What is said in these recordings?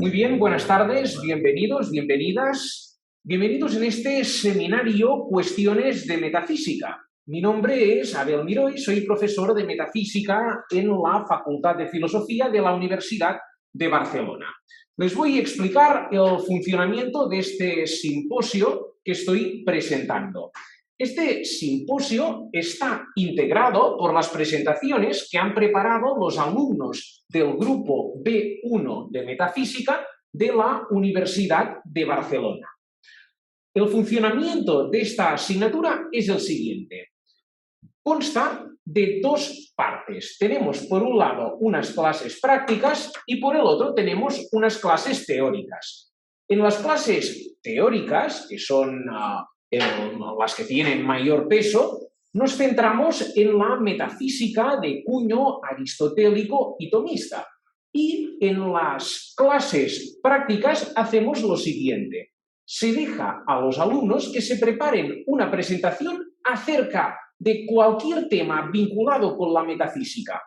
Muy bien, buenas tardes, bienvenidos, bienvenidas. Bienvenidos en este seminario Cuestiones de Metafísica. Mi nombre es Abel Miró y soy profesor de Metafísica en la Facultad de Filosofía de la Universidad de Barcelona. Les voy a explicar el funcionamiento de este simposio que estoy presentando. Este simposio está integrado por las presentaciones que han preparado los alumnos del grupo B1 de Metafísica de la Universidad de Barcelona. El funcionamiento de esta asignatura es el siguiente. Consta de dos partes. Tenemos por un lado unas clases prácticas y por el otro tenemos unas clases teóricas. En las clases teóricas, que son las que tienen mayor peso, nos centramos en la metafísica de cuño aristotélico y tomista. Y en las clases prácticas hacemos lo siguiente. Se deja a los alumnos que se preparen una presentación acerca de cualquier tema vinculado con la metafísica.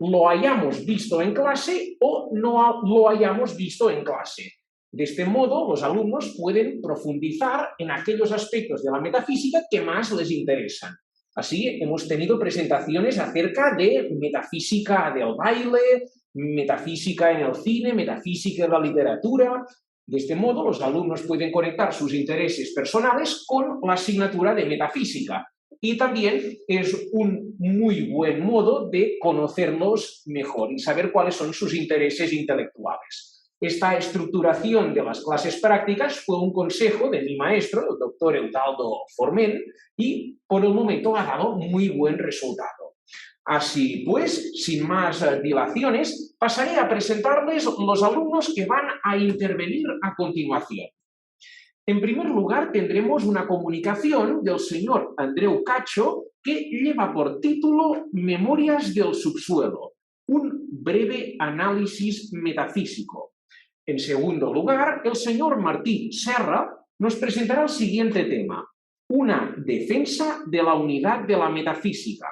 Lo hayamos visto en clase o no lo hayamos visto en clase. De este modo, los alumnos pueden profundizar en aquellos aspectos de la metafísica que más les interesan. Así, hemos tenido presentaciones acerca de metafísica del baile, metafísica en el cine, metafísica en la literatura. De este modo, los alumnos pueden conectar sus intereses personales con la asignatura de metafísica. Y también es un muy buen modo de conocerlos mejor y saber cuáles son sus intereses intelectuales. Esta estructuración de las clases prácticas fue un consejo de mi maestro, el doctor Eudaldo Forment, y por el momento ha dado muy buen resultado. Así pues, sin más dilaciones, pasaré a presentarles los alumnos que van a intervenir a continuación. En primer lugar, tendremos una comunicación del señor Andreu Cacho que lleva por título Memorias del subsuelo, un breve análisis metafísico. En segundo lugar, el señor Martí Serra nos presentará el siguiente tema, una defensa de la unidad de la metafísica.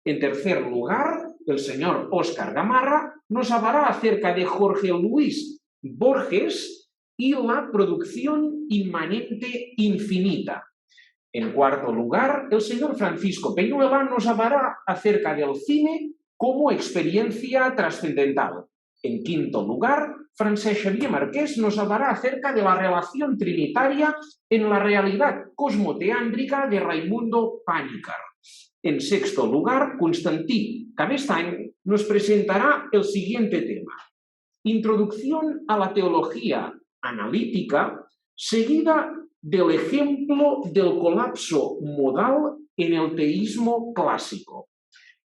En tercer lugar, el señor Óscar Gamarra nos hablará acerca de Jorge Luis Borges y la producción inmanente infinita. En cuarto lugar, el señor Francisco Peñuela nos hablará acerca del cine como experiencia trascendental. En quinto lugar, Francesc Xavier Marquès nos hablará acerca de la relación trinitaria en la realidad cosmoteándrica de Raimundo Panikkar. En sexto lugar, Constantí Cabestany nos presentará el siguiente tema. Introducción a la teología analítica, seguida del ejemplo del colapso modal en el teísmo clásico.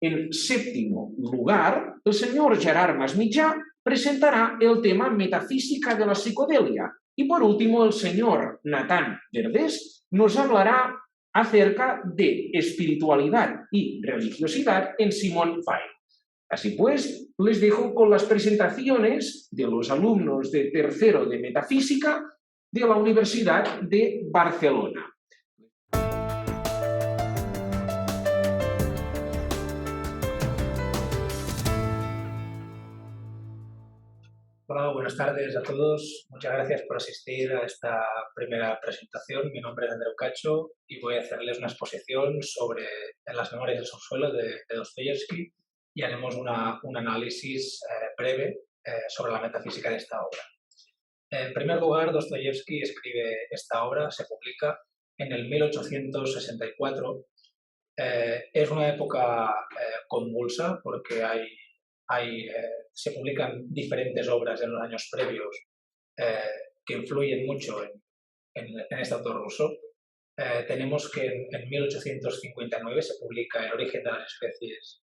En séptimo lugar, el señor Gerard Masmitjà presentará el tema metafísica de la psicodelia. Y por último, el señor Nathan Verdés nos hablará acerca de espiritualidad y religiosidad en Simone Weil. Así pues, les dejo con las presentaciones de los alumnos de tercero de Metafísica de la Universidad de Barcelona. Hola, buenas tardes a todos. Muchas gracias por asistir a esta primera presentación. Mi nombre es Andreu Cacho y voy a hacerles una exposición sobre las memorias del subsuelo de Dostoyevski y haremos un análisis breve sobre la metafísica de esta obra. En primer lugar, Dostoyevski escribe esta obra, se publica en el 1864. Es una época convulsa porque se publican diferentes obras en los años previos que influyen mucho en este autor ruso. Tenemos que en 1859 se publica El origen de las especies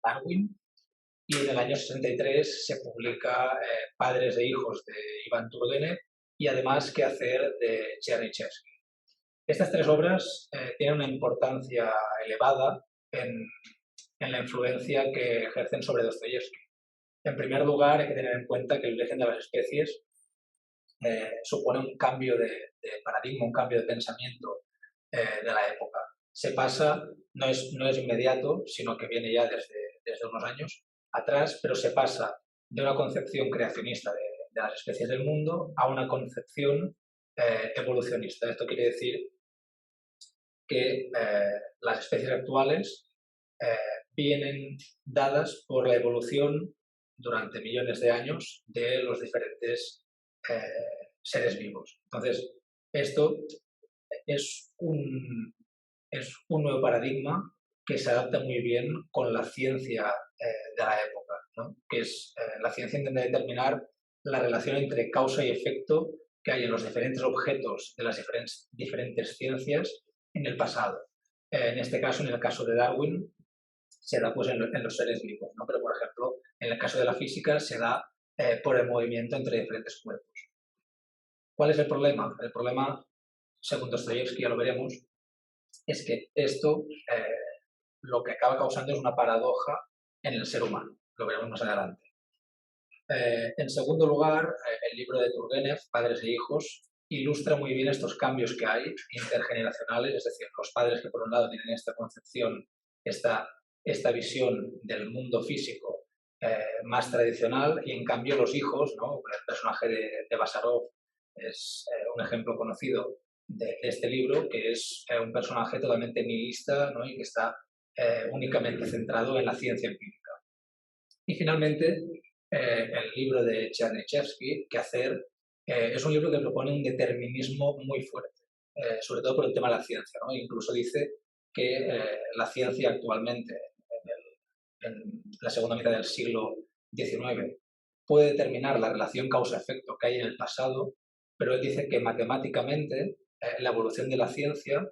Darwin y en el año 63 se publica Padres e hijos de Iván Turgenev y además Qué hacer de Chernyshevsky. Estas tres obras tienen una importancia elevada en la influencia que ejercen sobre Dostoyevski. En primer lugar, hay que tener en cuenta que El origen de las especies supone un cambio de paradigma, un cambio de pensamiento de la época. Se pasa, no es inmediato, sino que viene ya desde unos años atrás, pero se pasa de una concepción creacionista las especies del mundo a una concepción evolucionista. Esto quiere decir que las especies actuales vienen dadas por la evolución durante millones de años de los diferentes seres vivos. Entonces, esto es un nuevo paradigma que se adapta muy bien con la ciencia de la época, ¿no? Que es la ciencia intenta determinar la relación entre causa y efecto que hay en los diferentes objetos de las diferentes ciencias en el pasado. En este caso, en el caso de Darwin, se da pues, en los seres vivos, ¿no? Pero, por ejemplo, en el caso de la física se da por el movimiento entre diferentes cuerpos. ¿Cuál es el problema? El problema, según Dostoyevsky, ya lo veremos, es que esto lo que acaba causando es una paradoja en el ser humano. Lo veremos más adelante. En segundo lugar, el libro de Turgenev, Padres e Hijos, ilustra muy bien estos cambios que hay intergeneracionales, es decir, los padres que por un lado tienen esta concepción, esta visión del mundo físico más tradicional, y en cambio los hijos, ¿no? El personaje de Basarov es un ejemplo conocido de este libro, que es un personaje totalmente nihilista, ¿no? Y que está únicamente centrado en la ciencia empírica. Y finalmente, el libro de Chernyshevsky, ¿Qué hacer?, es un libro que propone un determinismo muy fuerte, sobre todo por el tema de la ciencia, ¿no? Incluso dice que la ciencia actualmente, en la segunda mitad del siglo XIX, puede determinar la relación causa-efecto que hay en el pasado, pero él dice que matemáticamente la evolución de la ciencia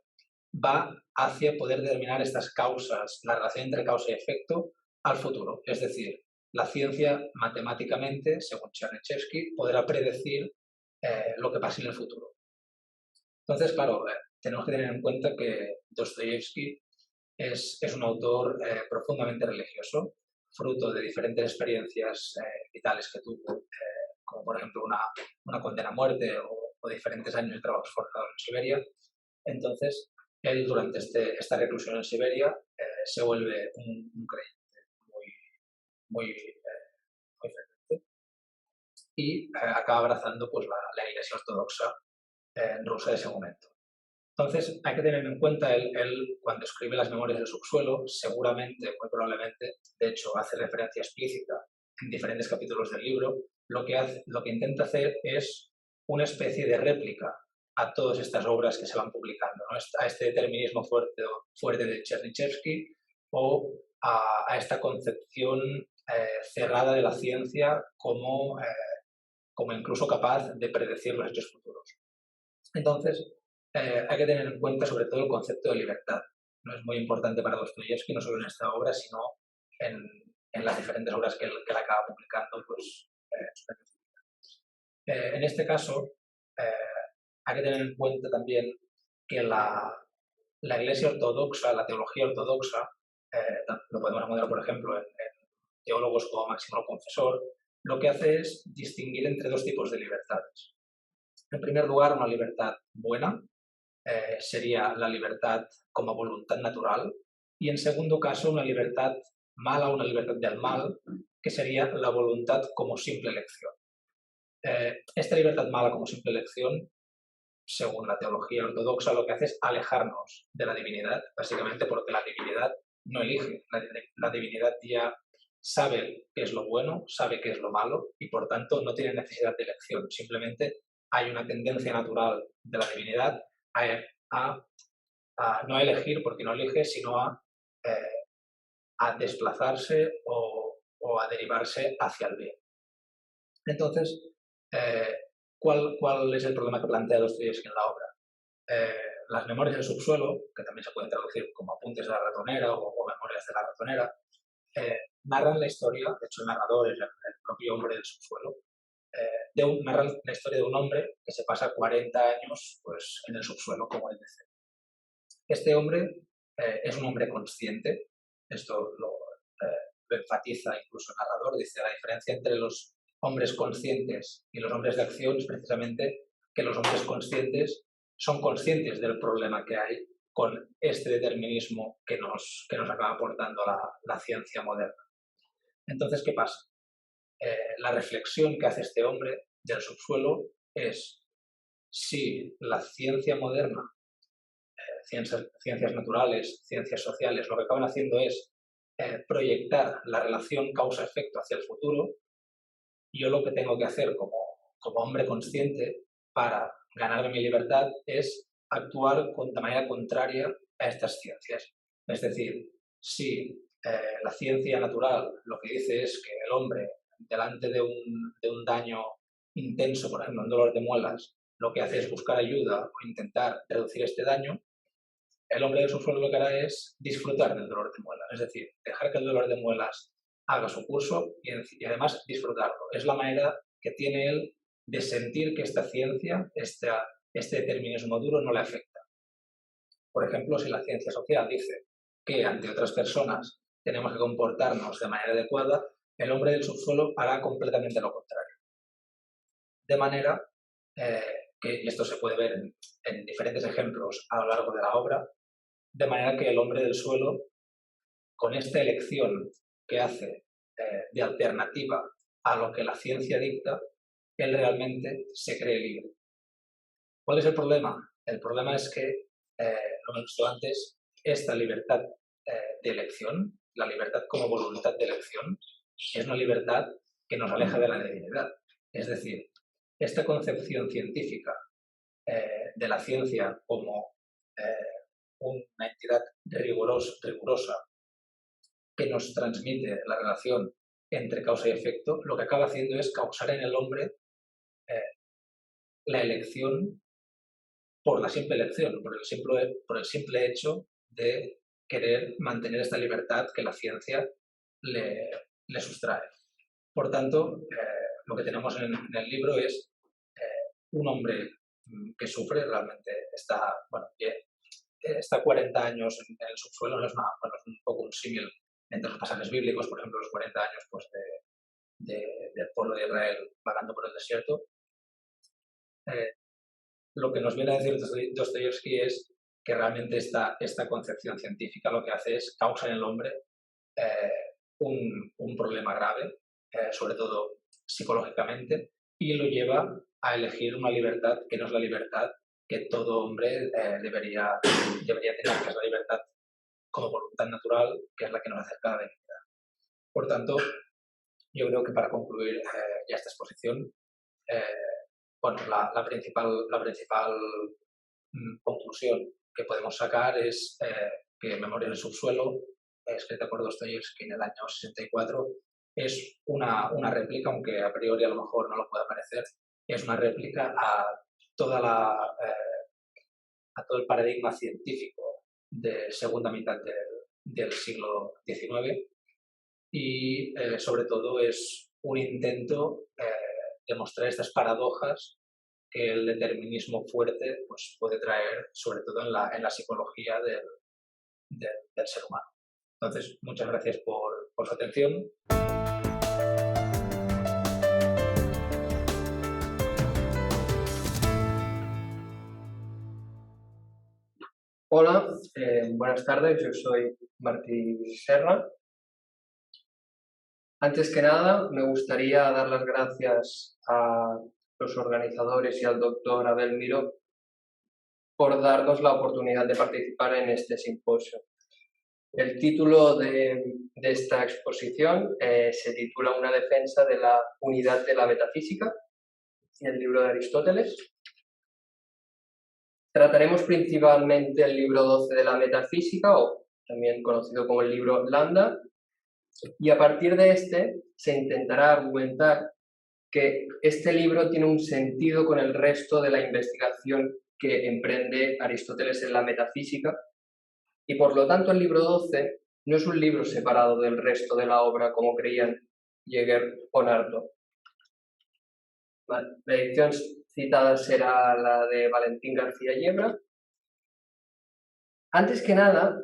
va hacia poder determinar estas causas, la relación entre causa y efecto, al futuro. Es decir, la ciencia matemáticamente, según Chernyshevsky, podrá predecir lo que pase en el futuro. Entonces, claro, tenemos que tener en cuenta que Dostoyevsky es un autor profundamente religioso, fruto de diferentes experiencias vitales que tuvo, como por ejemplo una condena a muerte o diferentes años de trabajos forzados en Siberia. Entonces, él durante esta reclusión en Siberia se vuelve un creyente muy frecuente y acaba abrazando pues, la Iglesia Ortodoxa rusa de ese momento. Entonces, hay que tener en cuenta, él cuando escribe las Memorias del Subsuelo, seguramente, muy probablemente, de hecho, hace referencia explícita en diferentes capítulos del libro, lo que intenta hacer es una especie de réplica a todas estas obras que se van publicando, ¿no? A este determinismo fuerte de Chernyshevsky o a esta concepción cerrada de la ciencia como incluso capaz de predecir los hechos futuros. Entonces, hay que tener en cuenta sobre todo el concepto de libertad. No es muy importante para Dostoyevsky, no solo en esta obra, sino en las diferentes obras que él acaba publicando. Pues, en este caso, hay que tener en cuenta también que la Iglesia Ortodoxa, la teología ortodoxa, lo podemos encontrar, por ejemplo, en teólogos como Máximo el Confesor, lo que hace es distinguir entre dos tipos de libertades. En primer lugar, una libertad buena, sería la libertad como voluntad natural, y en segundo caso una libertad mala, una libertad del mal, que sería la voluntad como simple elección. Esta libertad mala como simple elección, según la teología ortodoxa, lo que hace es alejarnos de la divinidad, básicamente porque la divinidad no elige, la divinidad ya sabe qué es lo bueno, sabe qué es lo malo y por tanto no tiene necesidad de elección, simplemente hay una tendencia natural de la divinidad a no elegir porque no elige, sino a desplazarse o a derivarse hacia el bien. Entonces, ¿cuál es el problema que plantea Dostoyevsky en la obra? Las Memorias del Subsuelo, que también se pueden traducir como Apuntes de la ratonera o Memorias de la ratonera, narran la historia, de hecho el narrador es el propio hombre del subsuelo, narran la historia de un hombre que se pasa 40 años pues, en el subsuelo, como él dice. Este hombre es un hombre consciente, esto lo enfatiza incluso el narrador, dice la diferencia entre los hombres conscientes y los hombres de acción es precisamente que los hombres conscientes son conscientes del problema que hay con este determinismo que nos acaba aportando la ciencia moderna. Entonces, ¿qué pasa? La reflexión que hace este hombre del subsuelo es si la ciencia moderna, ciencias naturales, ciencias sociales, lo que acaban haciendo es proyectar la relación causa-efecto hacia el futuro. Yo lo que tengo que hacer como hombre consciente para ganarme mi libertad es actuar de manera contraria a estas ciencias. Es decir, si la ciencia natural lo que dice es que el hombre, delante de un daño intenso, por ejemplo, un dolor de muelas, lo que hace es buscar ayuda o intentar reducir este daño, el hombre del subsuelo lo que hará es disfrutar del dolor de muelas, es decir, dejar que el dolor de muelas haga su curso y además disfrutarlo. Es la manera que tiene él de sentir que esta ciencia, este determinismo duro no le afecta. Por ejemplo, si la ciencia social dice que ante otras personas tenemos que comportarnos de manera adecuada, el hombre del subsuelo hará completamente lo contrario. De manera y esto se puede ver en diferentes ejemplos a lo largo de la obra, de manera que el hombre del suelo, con esta elección que hace de alternativa a lo que la ciencia dicta, él realmente se cree libre. ¿Cuál es el problema? El problema es que, lo hemos visto antes, esta libertad de elección, la libertad como voluntad de elección, es una libertad que nos aleja de la divinidad. Es decir, esta concepción científica de la ciencia como una entidad rigurosa que nos transmite la relación entre causa y efecto, lo que acaba haciendo es causar en el hombre la elección por la simple elección, por el simple hecho de querer mantener esta libertad que la ciencia le sustrae. Por tanto, lo que tenemos en el libro es un hombre que sufre, realmente está 40 años en el subsuelo, no es, es un poco un símil entre los pasajes bíblicos, por ejemplo, los 40 años del pueblo de Israel vagando por el desierto. Lo que nos viene a decir Dostoyevsky es que realmente esta concepción científica lo que hace es causar en el hombre un problema grave, sobre todo psicológicamente, y lo lleva a elegir una libertad que no es la libertad que todo hombre debería tener, que es la libertad como voluntad natural, que es la que nos acerca a la divinidad. Por tanto, yo creo que para concluir ya esta exposición, la principal conclusión que podemos sacar es que Memorias del subsuelo, escrita por Dostoyevsky en el año 64, es una réplica, aunque a priori a lo mejor no lo pueda parecer, es una réplica a todo el paradigma científico de segunda mitad del siglo XIX y sobre todo es un intento de mostrar estas paradojas que el determinismo fuerte pues, puede traer, sobre todo en la psicología del ser humano. Entonces, muchas gracias por su atención. Hola, buenas tardes, yo soy Martí Serra. Antes que nada, me gustaría dar las gracias a los organizadores y al doctor Abel Miró por darnos la oportunidad de participar en este simposio. El título de esta exposición se titula Una defensa de la unidad de la metafísica, el libro de Aristóteles. Trataremos principalmente el libro 12 de la metafísica, o también conocido como el libro Lambda, y a partir de este se intentará argumentar que este libro tiene un sentido con el resto de la investigación que emprende Aristóteles en la metafísica, y por lo tanto el libro 12 no es un libro separado del resto de la obra como creían Jäger o Narto. La edición citada será la de Valentín García Yebra. Antes que nada,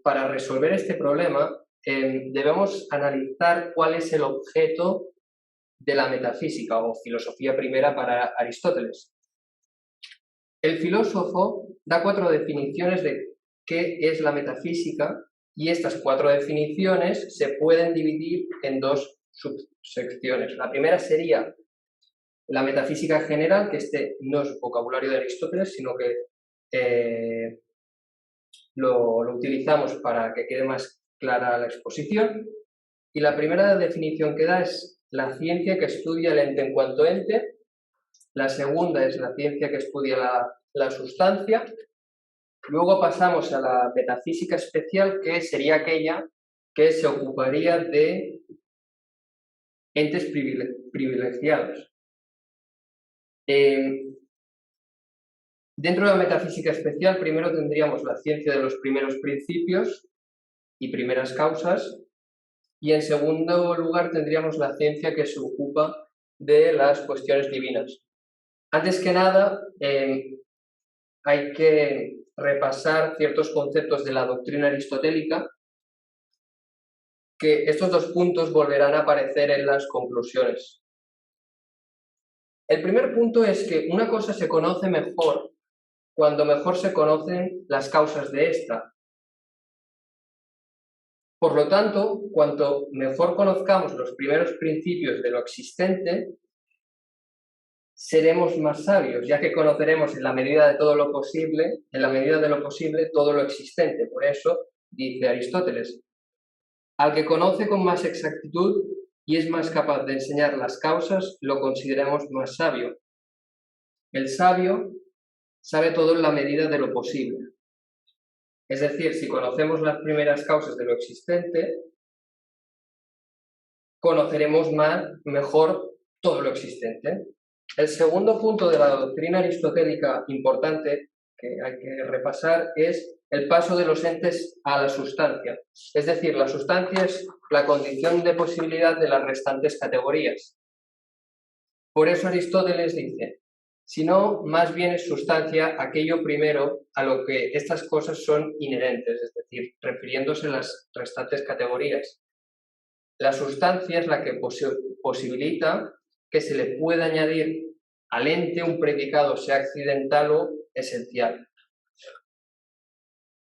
para resolver este problema, debemos analizar cuál es el objeto de la metafísica o filosofía primera para Aristóteles. El filósofo da 4 definiciones de qué es la metafísica y estas 4 definiciones se pueden dividir en 2 subsecciones. La primera sería la metafísica general, que este no es vocabulario de Aristóteles, sino que lo utilizamos para que quede más clara la exposición. Y la primera definición que da es la ciencia que estudia el ente en cuanto ente. La segunda es la ciencia que estudia la sustancia. Luego pasamos a la metafísica especial, que sería aquella que se ocuparía de entes privilegiados. Dentro de la metafísica especial, primero tendríamos la ciencia de los primeros principios y primeras causas, y en segundo lugar tendríamos la ciencia que se ocupa de las cuestiones divinas. Antes que nada, hay que repasar ciertos conceptos de la doctrina aristotélica, que estos dos puntos volverán a aparecer en las conclusiones. El primer punto es que una cosa se conoce mejor cuando mejor se conocen las causas de esta. Por lo tanto, cuanto mejor conozcamos los primeros principios de lo existente, seremos más sabios, ya que conoceremos en la medida de lo posible, todo lo existente. Por eso dice Aristóteles: al que conoce con más exactitud y es más capaz de enseñar las causas, lo consideremos más sabio. El sabio sabe todo en la medida de lo posible. Es decir, si conocemos las primeras causas de lo existente, conoceremos mejor todo lo existente. El segundo punto de la doctrina aristotélica importante que hay que repasar es el paso de los entes a la sustancia. Es decir, la sustancia es la condición de posibilidad de las restantes categorías. Por eso Aristóteles dice: si no, más bien es sustancia aquello primero a lo que estas cosas son inherentes, es decir, refiriéndose a las restantes categorías. La sustancia es la que posibilita que se le pueda añadir al ente un predicado, sea accidental o esencial.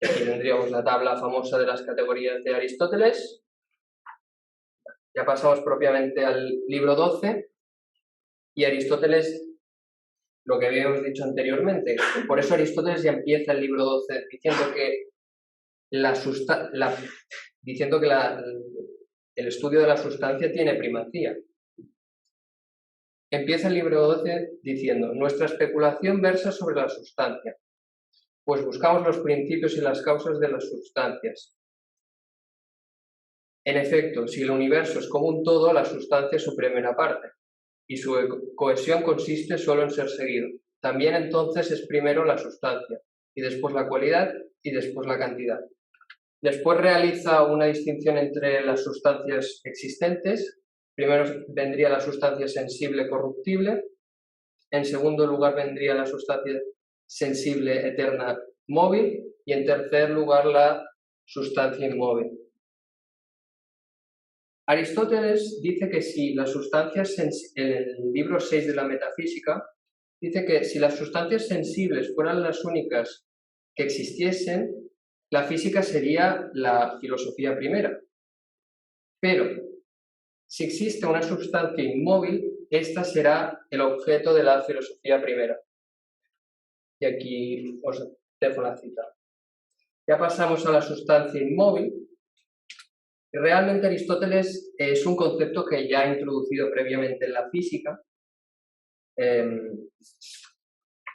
Aquí tendríamos la tabla famosa de las categorías de Aristóteles. Ya pasamos propiamente al libro 12, y Aristóteles, lo que habíamos dicho anteriormente, por eso Aristóteles ya empieza el libro 12 diciendo que el estudio de la sustancia tiene primacía. Empieza el libro 12 diciendo: nuestra especulación versa sobre la sustancia, pues buscamos los principios y las causas de las sustancias. En efecto, si el universo es como un todo, la sustancia es su primera parte, y su cohesión consiste solo en ser seguido. También entonces es primero la sustancia, y después la cualidad, y después la cantidad. Después realiza una distinción entre las sustancias existentes. Primero vendría la sustancia sensible corruptible. En segundo lugar vendría la sustancia sensible eterna móvil. Y en tercer lugar la sustancia inmóvil. Aristóteles dice que si las sustancias, en el libro 6 de la Metafísica, dice que si las sustancias sensibles fueran las únicas que existiesen, la física sería la filosofía primera. Pero si existe una sustancia inmóvil, esta será el objeto de la filosofía primera. Y aquí os dejo la cita. Ya pasamos a la sustancia inmóvil. Realmente Aristóteles es un concepto que ya ha introducido previamente en la física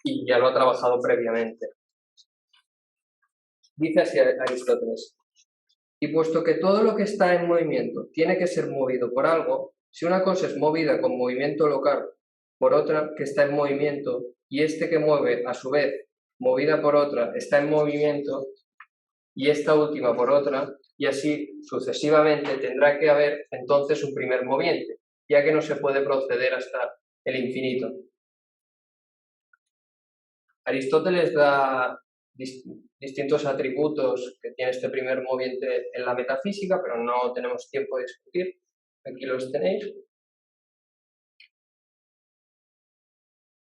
y ya lo ha trabajado previamente. Dice así Aristóteles: y puesto que todo lo que está en movimiento tiene que ser movido por algo, si una cosa es movida con movimiento local por otra que está en movimiento, y este que mueve, a su vez, movida por otra, está en movimiento, y esta última por otra, y así sucesivamente, tendrá que haber entonces un primer moviente, ya que no se puede proceder hasta el infinito. Aristóteles da distintos atributos que tiene este primer moviente en la metafísica, pero no tenemos tiempo de discutir. Aquí los tenéis.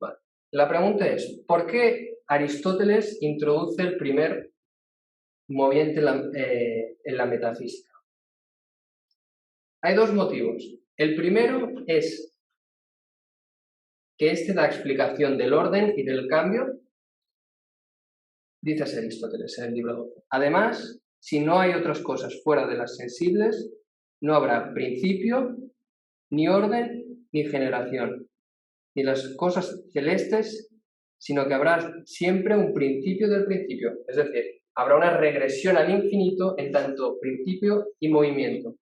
Vale. La pregunta es: ¿por qué Aristóteles introduce el primer moviente en la metafísica? Hay dos motivos. El primero es que este da explicación del orden y del cambio, dice así Aristóteles en el libro 12. Además, si no hay otras cosas fuera de las sensibles, no habrá principio, ni orden, ni generación, ni las cosas celestes, sino que habrá siempre un principio del principio, es decir, habrá una regresión al infinito en tanto principio y movimiento.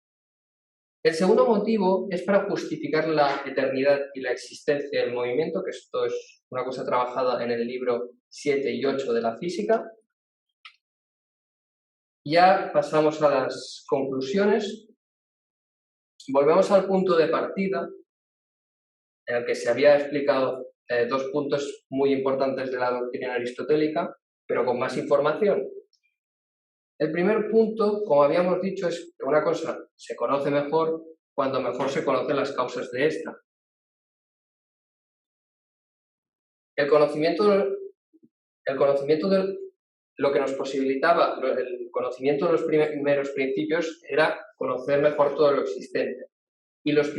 El segundo motivo es para justificar la eternidad y la existencia del movimiento, que esto es una cosa trabajada en el libro 7 y 8 de la física. Ya pasamos a las conclusiones. Volvemos al punto de partida, en el que se había explicado dos puntos muy importantes de la doctrina aristotélica, pero con más información. El primer punto, como habíamos dicho, es que una cosa se conoce mejor cuando mejor se conocen las causas de esta. El conocimiento de lo que nos posibilitaba, el conocimiento de los primeros principios era conocer mejor todo lo existente. Y el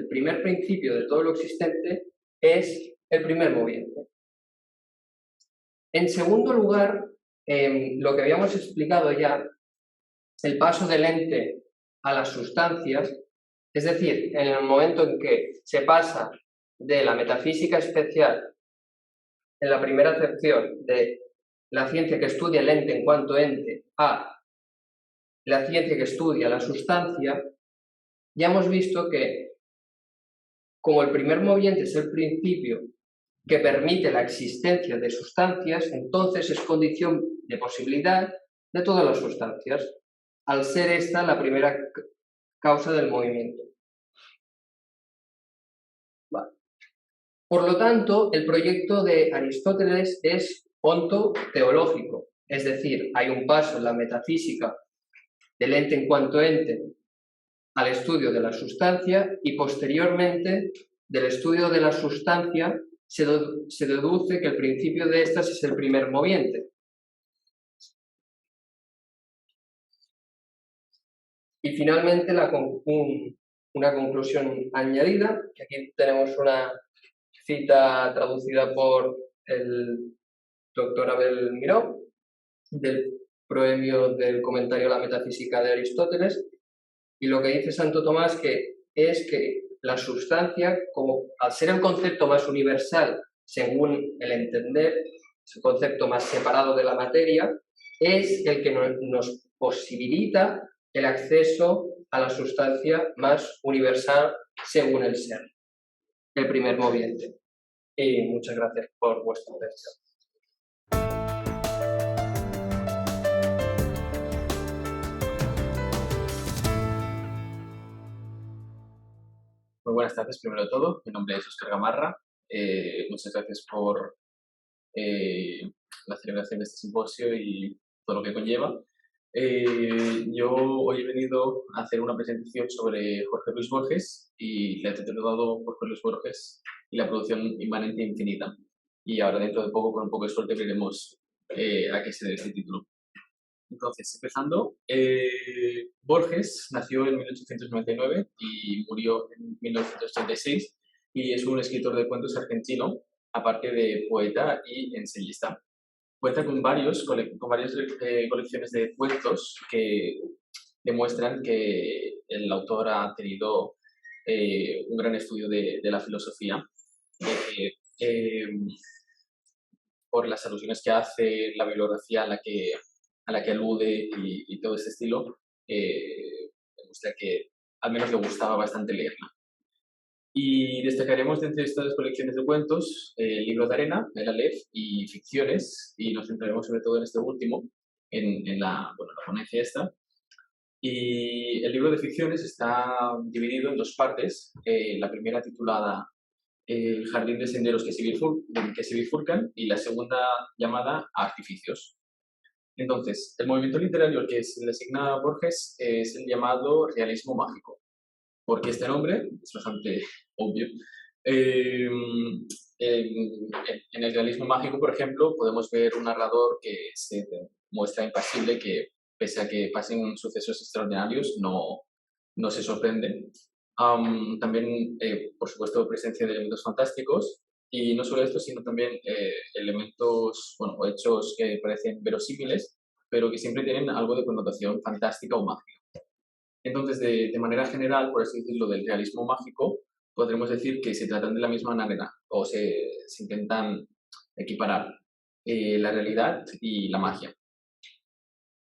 primer principio de todo lo existente es el primer moviente. En segundo lugar, lo que habíamos explicado ya, el paso del ente a las sustancias, es decir, en el momento en que se pasa de la metafísica especial, en la primera acepción de la ciencia que estudia el ente en cuanto ente, a la ciencia que estudia la sustancia, ya hemos visto que, como el primer moviente es el principio que permite la existencia de sustancias, entonces es condición de posibilidad de todas las sustancias, al ser esta la primera causa del movimiento. Vale. Por lo tanto, el proyecto de Aristóteles es ontoteológico, es decir, hay un paso en la metafísica del ente en cuanto ente al estudio de la sustancia y posteriormente del estudio de la sustancia se deduce que el principio de estas es el primer moviente. Y finalmente una conclusión añadida, que aquí tenemos una cita traducida por el doctor Abel Miró, del proemio del comentario a la metafísica de Aristóteles, y lo que dice Santo Tomás es que la sustancia, como al ser el concepto más universal según el entender, es el concepto más separado de la materia, es el que nos posibilita el acceso a la sustancia más universal según el ser, el primer moviente. Y muchas gracias por vuestra atención. Muy buenas tardes, primero de todo. Mi nombre es Óscar Gamarra. Muchas gracias por la celebración de este simposio y todo lo que conlleva. Yo hoy he venido a hacer una presentación sobre Jorge Luis Borges y la he titulado Jorge Luis Borges y la producción inmanente infinita. Y ahora dentro de poco, con un poco de suerte, veremos a qué se debe este título. Entonces, empezando, Borges nació en 1899 y murió en 1936 y es un escritor de cuentos argentino, aparte de poeta y ensayista. Cuenta con varias colecciones de cuentos que demuestran que el autor ha tenido un gran estudio de la filosofía, por las alusiones que hace, la bibliografía a la que alude y todo ese estilo, demuestra que al menos le gustaba bastante leerla. Y destacaremos de entre estas colecciones de cuentos el libro de arena, el Aleph y ficciones, y nos centraremos sobre todo en este último, en la ponencia esta. Y el libro de ficciones está dividido en dos partes, la primera titulada El jardín de senderos que se bifurcan y la segunda llamada Artificios. Entonces, el movimiento literario al que se le asigna a Borges es el llamado realismo mágico. ¿Por qué este nombre? Es bastante obvio. En el realismo mágico, por ejemplo, podemos ver un narrador que se muestra impasible, que pese a que pasen sucesos extraordinarios, no se sorprende. También, por supuesto, presencia de elementos fantásticos. Y no solo esto, sino también elementos, bueno, o hechos que parecen verosímiles, pero que siempre tienen algo de connotación fantástica o mágica. Entonces, de manera general, por así decirlo, del realismo mágico, podremos decir que se tratan de la misma manera, o se intentan equiparar la realidad y la magia.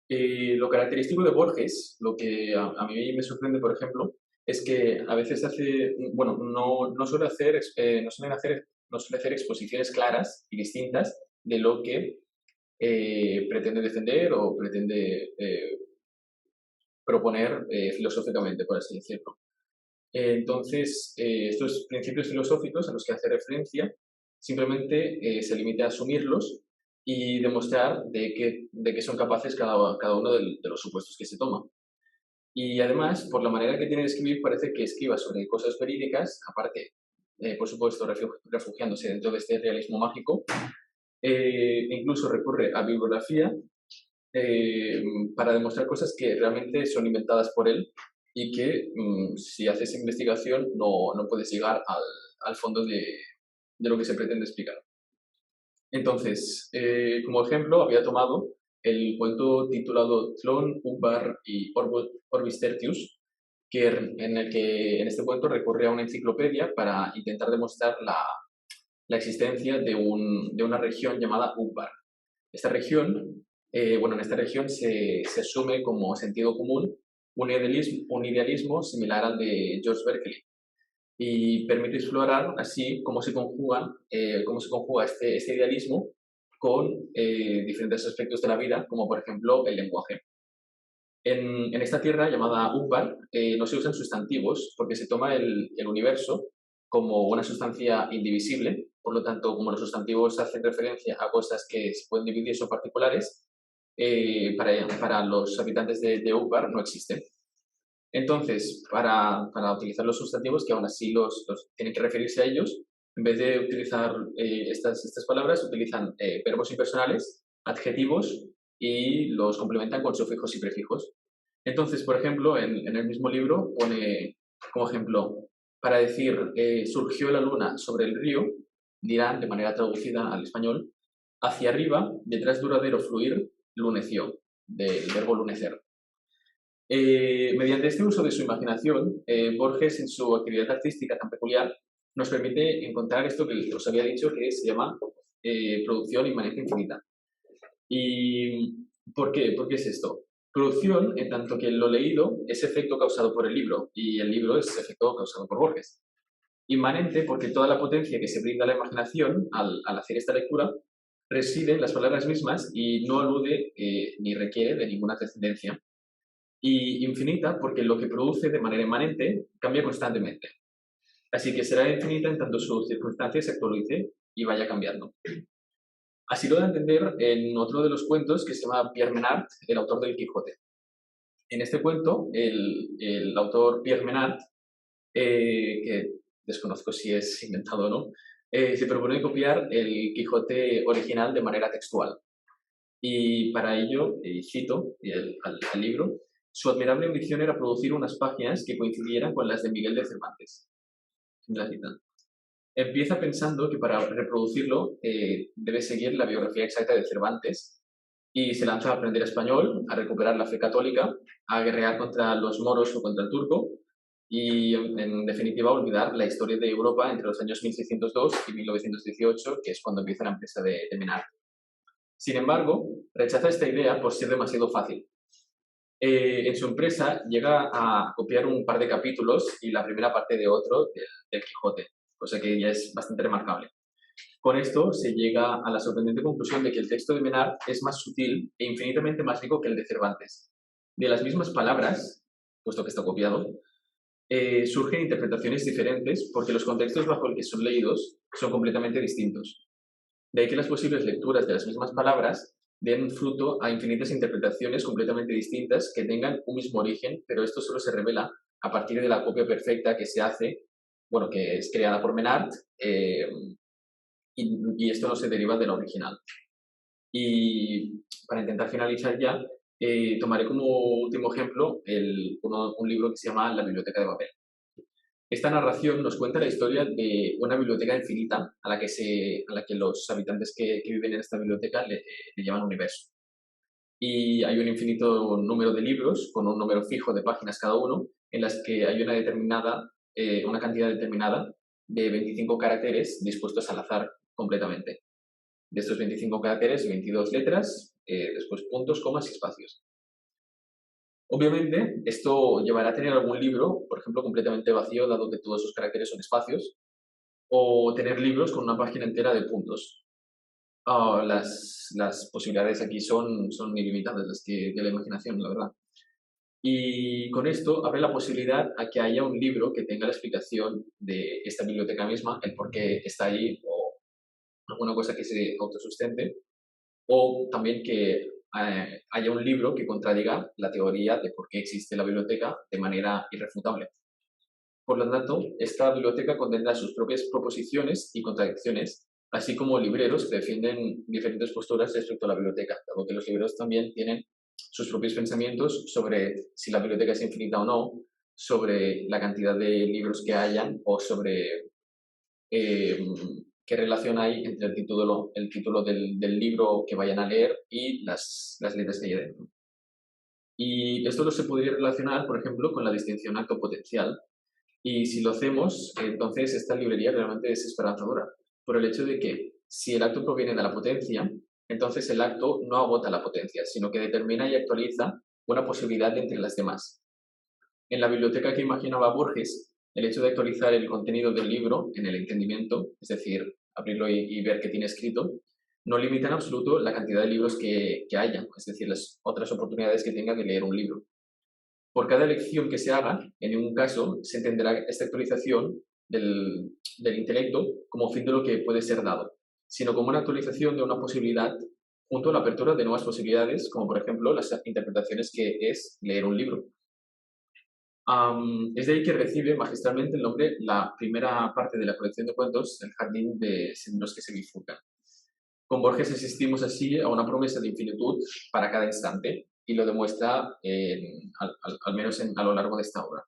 Lo característico de Borges, lo que a mí me sorprende, por ejemplo, es que a veces hace, bueno, no suele hacer, no suele hacer exposiciones claras y distintas de lo que pretende defender o pretende proponer filosóficamente, por así decirlo. Entonces, estos principios filosóficos a los que hace referencia simplemente se limita a asumirlos y demostrar de qué son capaces cada uno de los supuestos que se toma. Y además, por la manera que tiene de escribir, parece que escriba sobre cosas verídicas, aparte, por supuesto, refugiándose dentro de este realismo mágico, incluso recurre a bibliografía para demostrar cosas que realmente son inventadas por él y que si haces investigación no puedes llegar al fondo de lo que se pretende explicar. Entonces, como ejemplo, había tomado el cuento titulado Tlön, Umbar y Orbis Tertius, en el que en este cuento recurre a una enciclopedia para intentar demostrar la existencia de una región llamada Umbar. Esta región, en esta región se asume como sentido común un idealismo similar al de George Berkeley y permite explorar así cómo se conjuga este idealismo con diferentes aspectos de la vida, como por ejemplo el lenguaje. En esta tierra llamada Umbar no se usan sustantivos porque se toma el universo como una sustancia indivisible, por lo tanto, como los sustantivos hacen referencia a cosas que se pueden dividir, son particulares, para los habitantes de Umbar no existen. Entonces, para utilizar los sustantivos, que aún así los tienen que referirse a ellos, en vez de utilizar estas palabras, utilizan verbos impersonales, adjetivos y los complementan con sufijos y prefijos. Entonces, por ejemplo, en el mismo libro pone como ejemplo, para decir surgió la luna sobre el río, dirán, de manera traducida al español, hacia arriba, detrás duradero fluir, luneció, del verbo lunecer. Mediante este uso de su imaginación, Borges, en su actividad artística tan peculiar, nos permite encontrar esto que os había dicho, que se llama producción inmanente infinita. ¿Y por qué? ¿Por qué es esto? Producción, en tanto que lo leído es efecto causado por el libro y el libro es efecto causado por Borges. Inmanente porque toda la potencia que se brinda a la imaginación al hacer esta lectura reside en las palabras mismas y no alude ni requiere de ninguna trascendencia. Y infinita porque lo que produce de manera inmanente cambia constantemente. Así que será infinita en tanto sus circunstancias se actualice y vaya cambiando. Así lo da a entender en otro de los cuentos que se llama Pierre Menard, el autor del Quijote. En este cuento, el autor Pierre Menard, que desconozco si es inventado o no, se propone copiar el Quijote original de manera textual. Y para ello, cito al libro, su admirable ambición era producir unas páginas que coincidieran con las de Miguel de Cervantes. La cita. Empieza pensando que para reproducirlo debe seguir la biografía exacta de Cervantes y se lanza a aprender español, a recuperar la fe católica, a guerrear contra los moros o contra el turco y, en definitiva, a olvidar la historia de Europa entre los años 1602 y 1918, que es cuando empieza la empresa de Menard. Sin embargo, rechaza esta idea por ser demasiado fácil. En su empresa llega a copiar un par de capítulos y la primera parte de otro del Quijote, cosa que ya es bastante remarcable. Con esto se llega a la sorprendente conclusión de que el texto de Menard es más sutil e infinitamente más rico que el de Cervantes. De las mismas palabras, puesto que está copiado, surgen interpretaciones diferentes porque los contextos bajo el que son leídos son completamente distintos. De ahí que las posibles lecturas de las mismas palabras den fruto a infinitas interpretaciones completamente distintas que tengan un mismo origen, pero esto solo se revela a partir de la copia perfecta que se hace, que es creada por Menard, y esto no se deriva de la original. Y para intentar finalizar ya, tomaré como último ejemplo un libro que se llama La Biblioteca de Babel. Esta narración nos cuenta la historia de una biblioteca infinita a la que los habitantes que viven en esta biblioteca le llaman universo. Y hay un infinito número de libros con un número fijo de páginas cada uno, en las que hay una cantidad determinada de 25 caracteres dispuestos al azar completamente. De estos 25 caracteres, 22 letras, después puntos, comas y espacios. Obviamente, esto llevará a tener algún libro, por ejemplo, completamente vacío, dado que todos esos caracteres son espacios, o tener libros con una página entera de puntos. Las posibilidades aquí son ilimitadas, las de la imaginación, la verdad. Y con esto abre la posibilidad a que haya un libro que tenga la explicación de esta biblioteca misma, el por qué está ahí, o alguna cosa que se autosustente, o también que haya un libro que contradiga la teoría de por qué existe la biblioteca de manera irrefutable. Por lo tanto, esta biblioteca contendrá sus propias proposiciones y contradicciones, así como libreros que defienden diferentes posturas respecto a la biblioteca, dado que los libreros también tienen sus propios pensamientos sobre si la biblioteca es infinita o no, sobre la cantidad de libros que hayan o sobre qué relación hay entre el título del libro que vayan a leer y las letras que hay dentro. Y esto lo se podría relacionar, por ejemplo, con la distinción acto-potencial. Y si lo hacemos, entonces esta librería realmente es esperanzadora, por el hecho de que si el acto proviene de la potencia, entonces el acto no agota la potencia, sino que determina y actualiza una posibilidad entre las demás. En la biblioteca que imaginaba Borges, el hecho de actualizar el contenido del libro en el entendimiento, es decir, abrirlo y ver qué tiene escrito, no limita en absoluto la cantidad de libros que haya, es decir, las otras oportunidades que tenga de leer un libro. Por cada elección que se haga, en ningún caso se entenderá esta actualización del intelecto como fin de lo que puede ser dado, sino como una actualización de una posibilidad junto a la apertura de nuevas posibilidades, como por ejemplo las interpretaciones que es leer un libro. Es de ahí que recibe magistralmente el nombre la primera parte de la colección de cuentos, El jardín de senderos que se bifurcan. Con Borges asistimos así a una promesa de infinitud para cada instante, y lo demuestra al menos a lo largo de esta obra.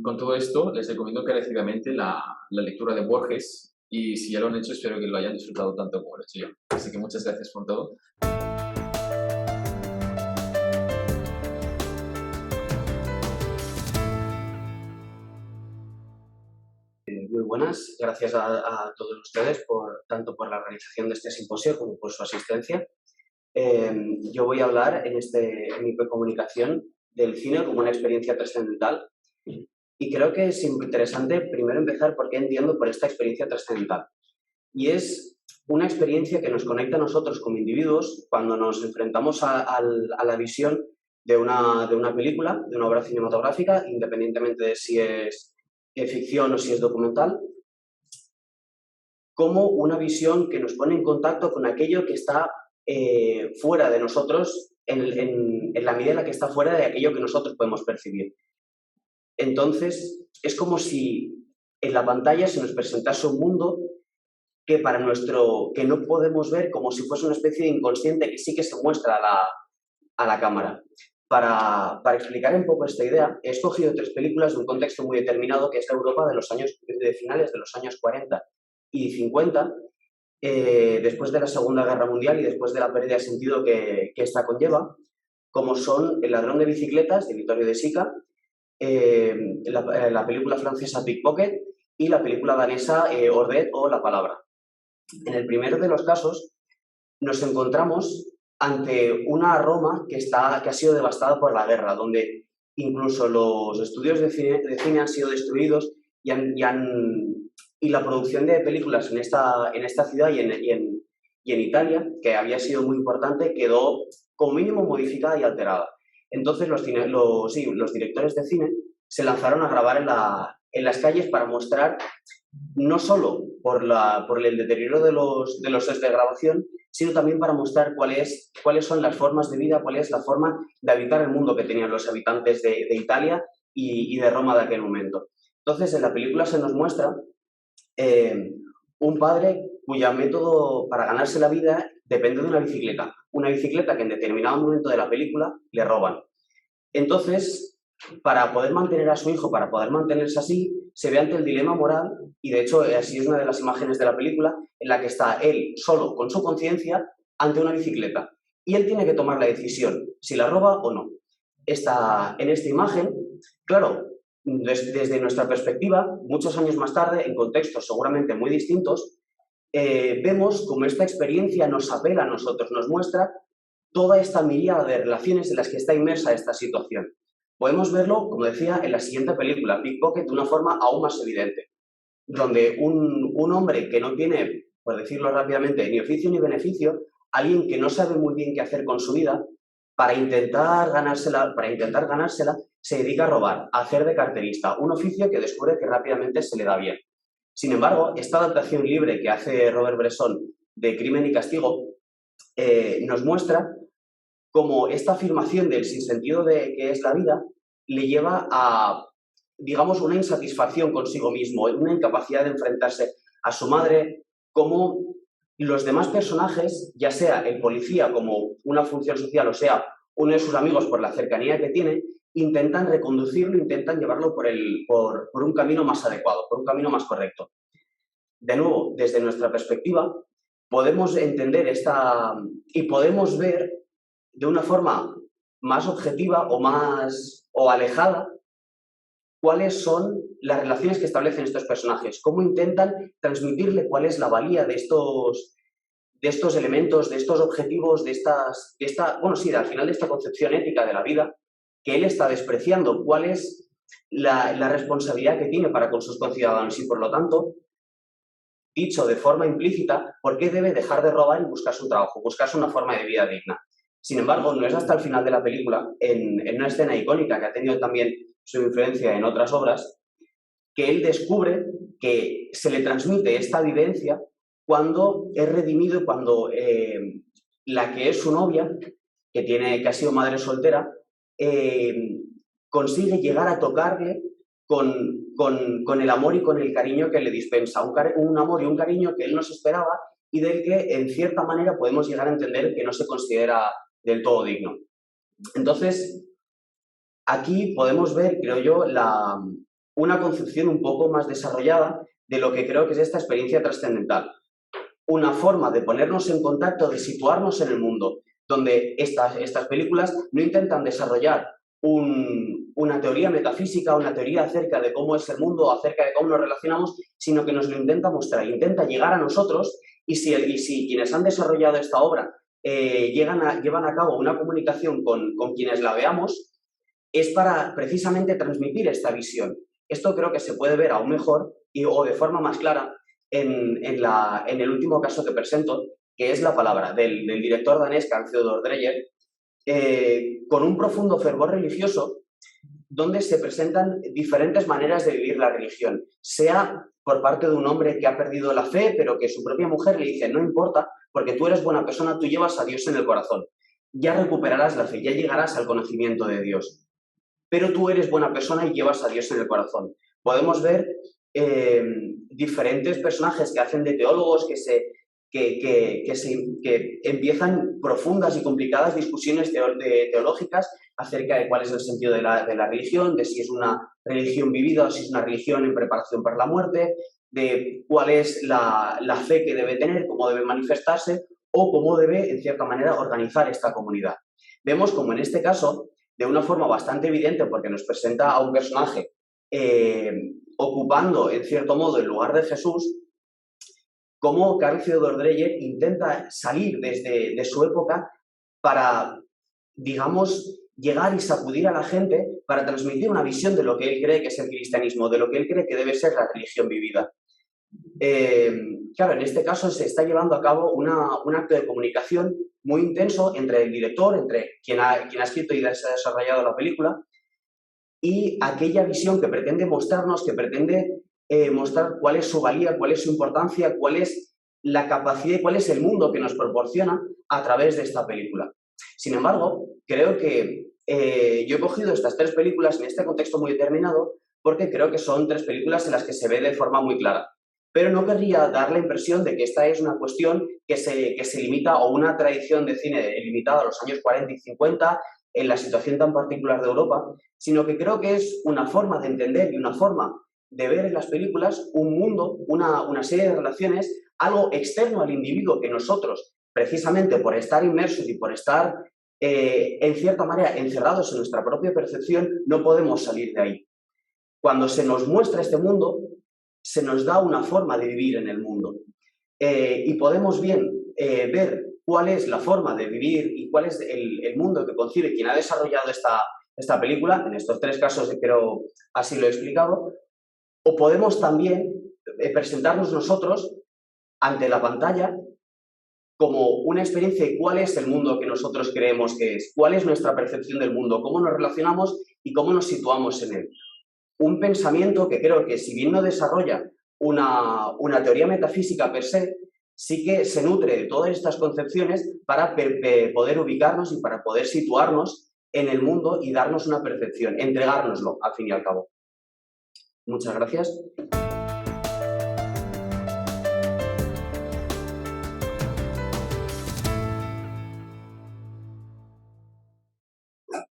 Con todo esto, les recomiendo encarecidamente la lectura de Borges, y si ya lo han hecho, espero que lo hayan disfrutado tanto como lo he hecho yo. Así que muchas gracias por todo. Muy buenas, gracias a todos ustedes tanto por la organización de este simposio como por su asistencia. Yo voy a hablar en mi comunicación del cine como una experiencia trascendental, y creo que es interesante primero empezar por qué entiendo por esta experiencia trascendental. Y es una experiencia que nos conecta a nosotros como individuos cuando nos enfrentamos a la visión de una película, de una obra cinematográfica, independientemente de si es ficción o si es documental, como una visión que nos pone en contacto con aquello que está fuera de nosotros, en la medida en la que está fuera de aquello que nosotros podemos percibir. Entonces, es como si en la pantalla se nos presentase un mundo que no podemos ver, como si fuese una especie de inconsciente que sí que se muestra a la cámara. Para explicar un poco esta idea, he escogido 3 películas de un contexto muy determinado, que es la Europa de finales de los años 40 y 50, después de la Segunda Guerra Mundial y después de la pérdida de sentido que esta conlleva, como son El ladrón de bicicletas, de Vittorio De Sica, la película francesa Pickpocket y la película danesa Ordet o La palabra. En el primero de los casos nos encontramos ante una Roma que ha sido devastada por la guerra, donde incluso los estudios de cine han sido destruidos y la producción de películas en esta ciudad y en Italia, que había sido muy importante, quedó como mínimo modificada y alterada. Entonces los directores de cine se lanzaron a grabar en las calles para mostrar, no solo por el deterioro de los sets de grabación, sino también para mostrar cuáles son las formas de vida, cuál es la forma de habitar el mundo que tenían los habitantes de Italia y de Roma de aquel momento. Entonces, en la película se nos muestra un padre cuyo método para ganarse la vida depende de una bicicleta que en determinado momento de la película le roban. Entonces, para poder mantener a su hijo, para poder mantenerse así, se ve ante el dilema moral, y de hecho así es una de las imágenes de la película, en la que está él solo con su conciencia ante una bicicleta. Y él tiene que tomar la decisión, si la roba o no. En esta imagen, claro, desde nuestra perspectiva, muchos años más tarde, en contextos seguramente muy distintos, vemos como esta experiencia nos apela a nosotros, nos muestra toda esta miríada de relaciones en las que está inmersa esta situación. Podemos verlo, como decía, en la siguiente película, Pickpocket, de una forma aún más evidente, donde un hombre que no tiene, por decirlo rápidamente, ni oficio ni beneficio, alguien que no sabe muy bien qué hacer con su vida, para intentar ganársela, se dedica a robar, a hacer de carterista, un oficio que descubre que rápidamente se le da bien. Sin embargo, esta adaptación libre que hace Robert Bresson de Crimen y Castigo nos muestra cómo esta afirmación del sinsentido de que es la vida le lleva a, digamos, una insatisfacción consigo mismo, una incapacidad de enfrentarse a su madre, como los demás personajes, ya sea el policía como una función social, o sea, uno de sus amigos por la cercanía que tiene, intentan reconducirlo, intentan llevarlo por un camino más adecuado, por un camino más correcto. De nuevo, desde nuestra perspectiva, podemos entender y podemos ver de una forma más objetiva o alejada cuáles son las relaciones que establecen estos personajes, cómo intentan transmitirle cuál es la valía de estos elementos, de estos objetivos, al final de esta concepción ética de la vida, que él está despreciando, cuál es la responsabilidad que tiene para con sus conciudadanos y, por lo tanto, dicho de forma implícita, por qué debe dejar de robar y buscarse un trabajo, buscarse una forma de vida digna. Sin embargo, no es hasta el final de la película, en una escena icónica que ha tenido también su influencia en otras obras, que él descubre que se le transmite esta vivencia cuando es redimido, cuando la que es su novia, que ha sido madre soltera, consigue llegar a tocarle con el amor y con el cariño que le dispensa, un amor y un cariño que él no se esperaba y del que, en cierta manera, podemos llegar a entender que no se considera del todo digno. Entonces, aquí podemos ver, creo yo, una concepción un poco más desarrollada de lo que creo que es esta experiencia trascendental. Una forma de ponernos en contacto, de situarnos en el mundo, donde estas películas no intentan desarrollar una teoría metafísica, una teoría acerca de cómo es el mundo, acerca de cómo nos relacionamos, sino que nos lo intenta mostrar, intenta llegar a nosotros y si quienes han desarrollado esta obra llevan a cabo una comunicación con quienes la veamos, es para precisamente transmitir esta visión. Esto creo que se puede ver aún mejor o de forma más clara en el último caso que presento, que es La palabra, del director danés Carl Theodor Dreyer, con un profundo fervor religioso donde se presentan diferentes maneras de vivir la religión, sea por parte de un hombre que ha perdido la fe, pero que su propia mujer le dice, no importa, porque tú eres buena persona, tú llevas a Dios en el corazón, ya recuperarás la fe, ya llegarás al conocimiento de Dios, pero tú eres buena persona y llevas a Dios en el corazón. Podemos ver diferentes personajes que hacen de teólogos, que empiezan profundas y complicadas discusiones teológicas acerca de cuál es el sentido de la religión, de si es una religión vivida o si es una religión en preparación para la muerte, de cuál es la fe que debe tener, cómo debe manifestarse o cómo debe, en cierta manera, organizar esta comunidad. Vemos como en este caso, de una forma bastante evidente, porque nos presenta a un personaje ocupando, en cierto modo, el lugar de Jesús, cómo Carl Theodor Dreyer intenta salir de su época para, digamos, llegar y sacudir a la gente para transmitir una visión de lo que él cree que es el cristianismo, de lo que él cree que debe ser la religión vivida. Claro, en este caso se está llevando a cabo un acto de comunicación muy intenso entre el director, entre quien ha escrito y ha desarrollado la película, y aquella visión que pretende mostrarnos, que pretende mostrar cuál es su valía, cuál es su importancia, cuál es la capacidad y cuál es el mundo que nos proporciona a través de esta película. Sin embargo, creo que yo he cogido estas tres películas en este contexto muy determinado porque creo que son tres películas en las que se ve de forma muy clara. Pero no querría dar la impresión de que esta es una cuestión que se limita o una tradición de cine limitada a los años 40 y 50 en la situación tan particular de Europa, sino que creo que es una forma de entender y una forma de ver en las películas un mundo, una serie de relaciones, algo externo al individuo que nosotros, precisamente por estar inmersos y por estar, en cierta manera, encerrados en nuestra propia percepción, no podemos salir de ahí. Cuando se nos muestra este mundo, se nos da una forma de vivir en el mundo. Y podemos bien ver cuál es la forma de vivir y cuál es el mundo que concibe quien ha desarrollado esta película. En estos tres casos creo así lo he explicado. O podemos también presentarnos nosotros ante la pantalla como una experiencia de cuál es el mundo que nosotros creemos que es, cuál es nuestra percepción del mundo, cómo nos relacionamos y cómo nos situamos en él. Un pensamiento que creo que, si bien no desarrolla una teoría metafísica per se, sí que se nutre de todas estas concepciones para poder ubicarnos y para poder situarnos en el mundo y darnos una percepción, entregárnoslo, al fin y al cabo. Muchas gracias.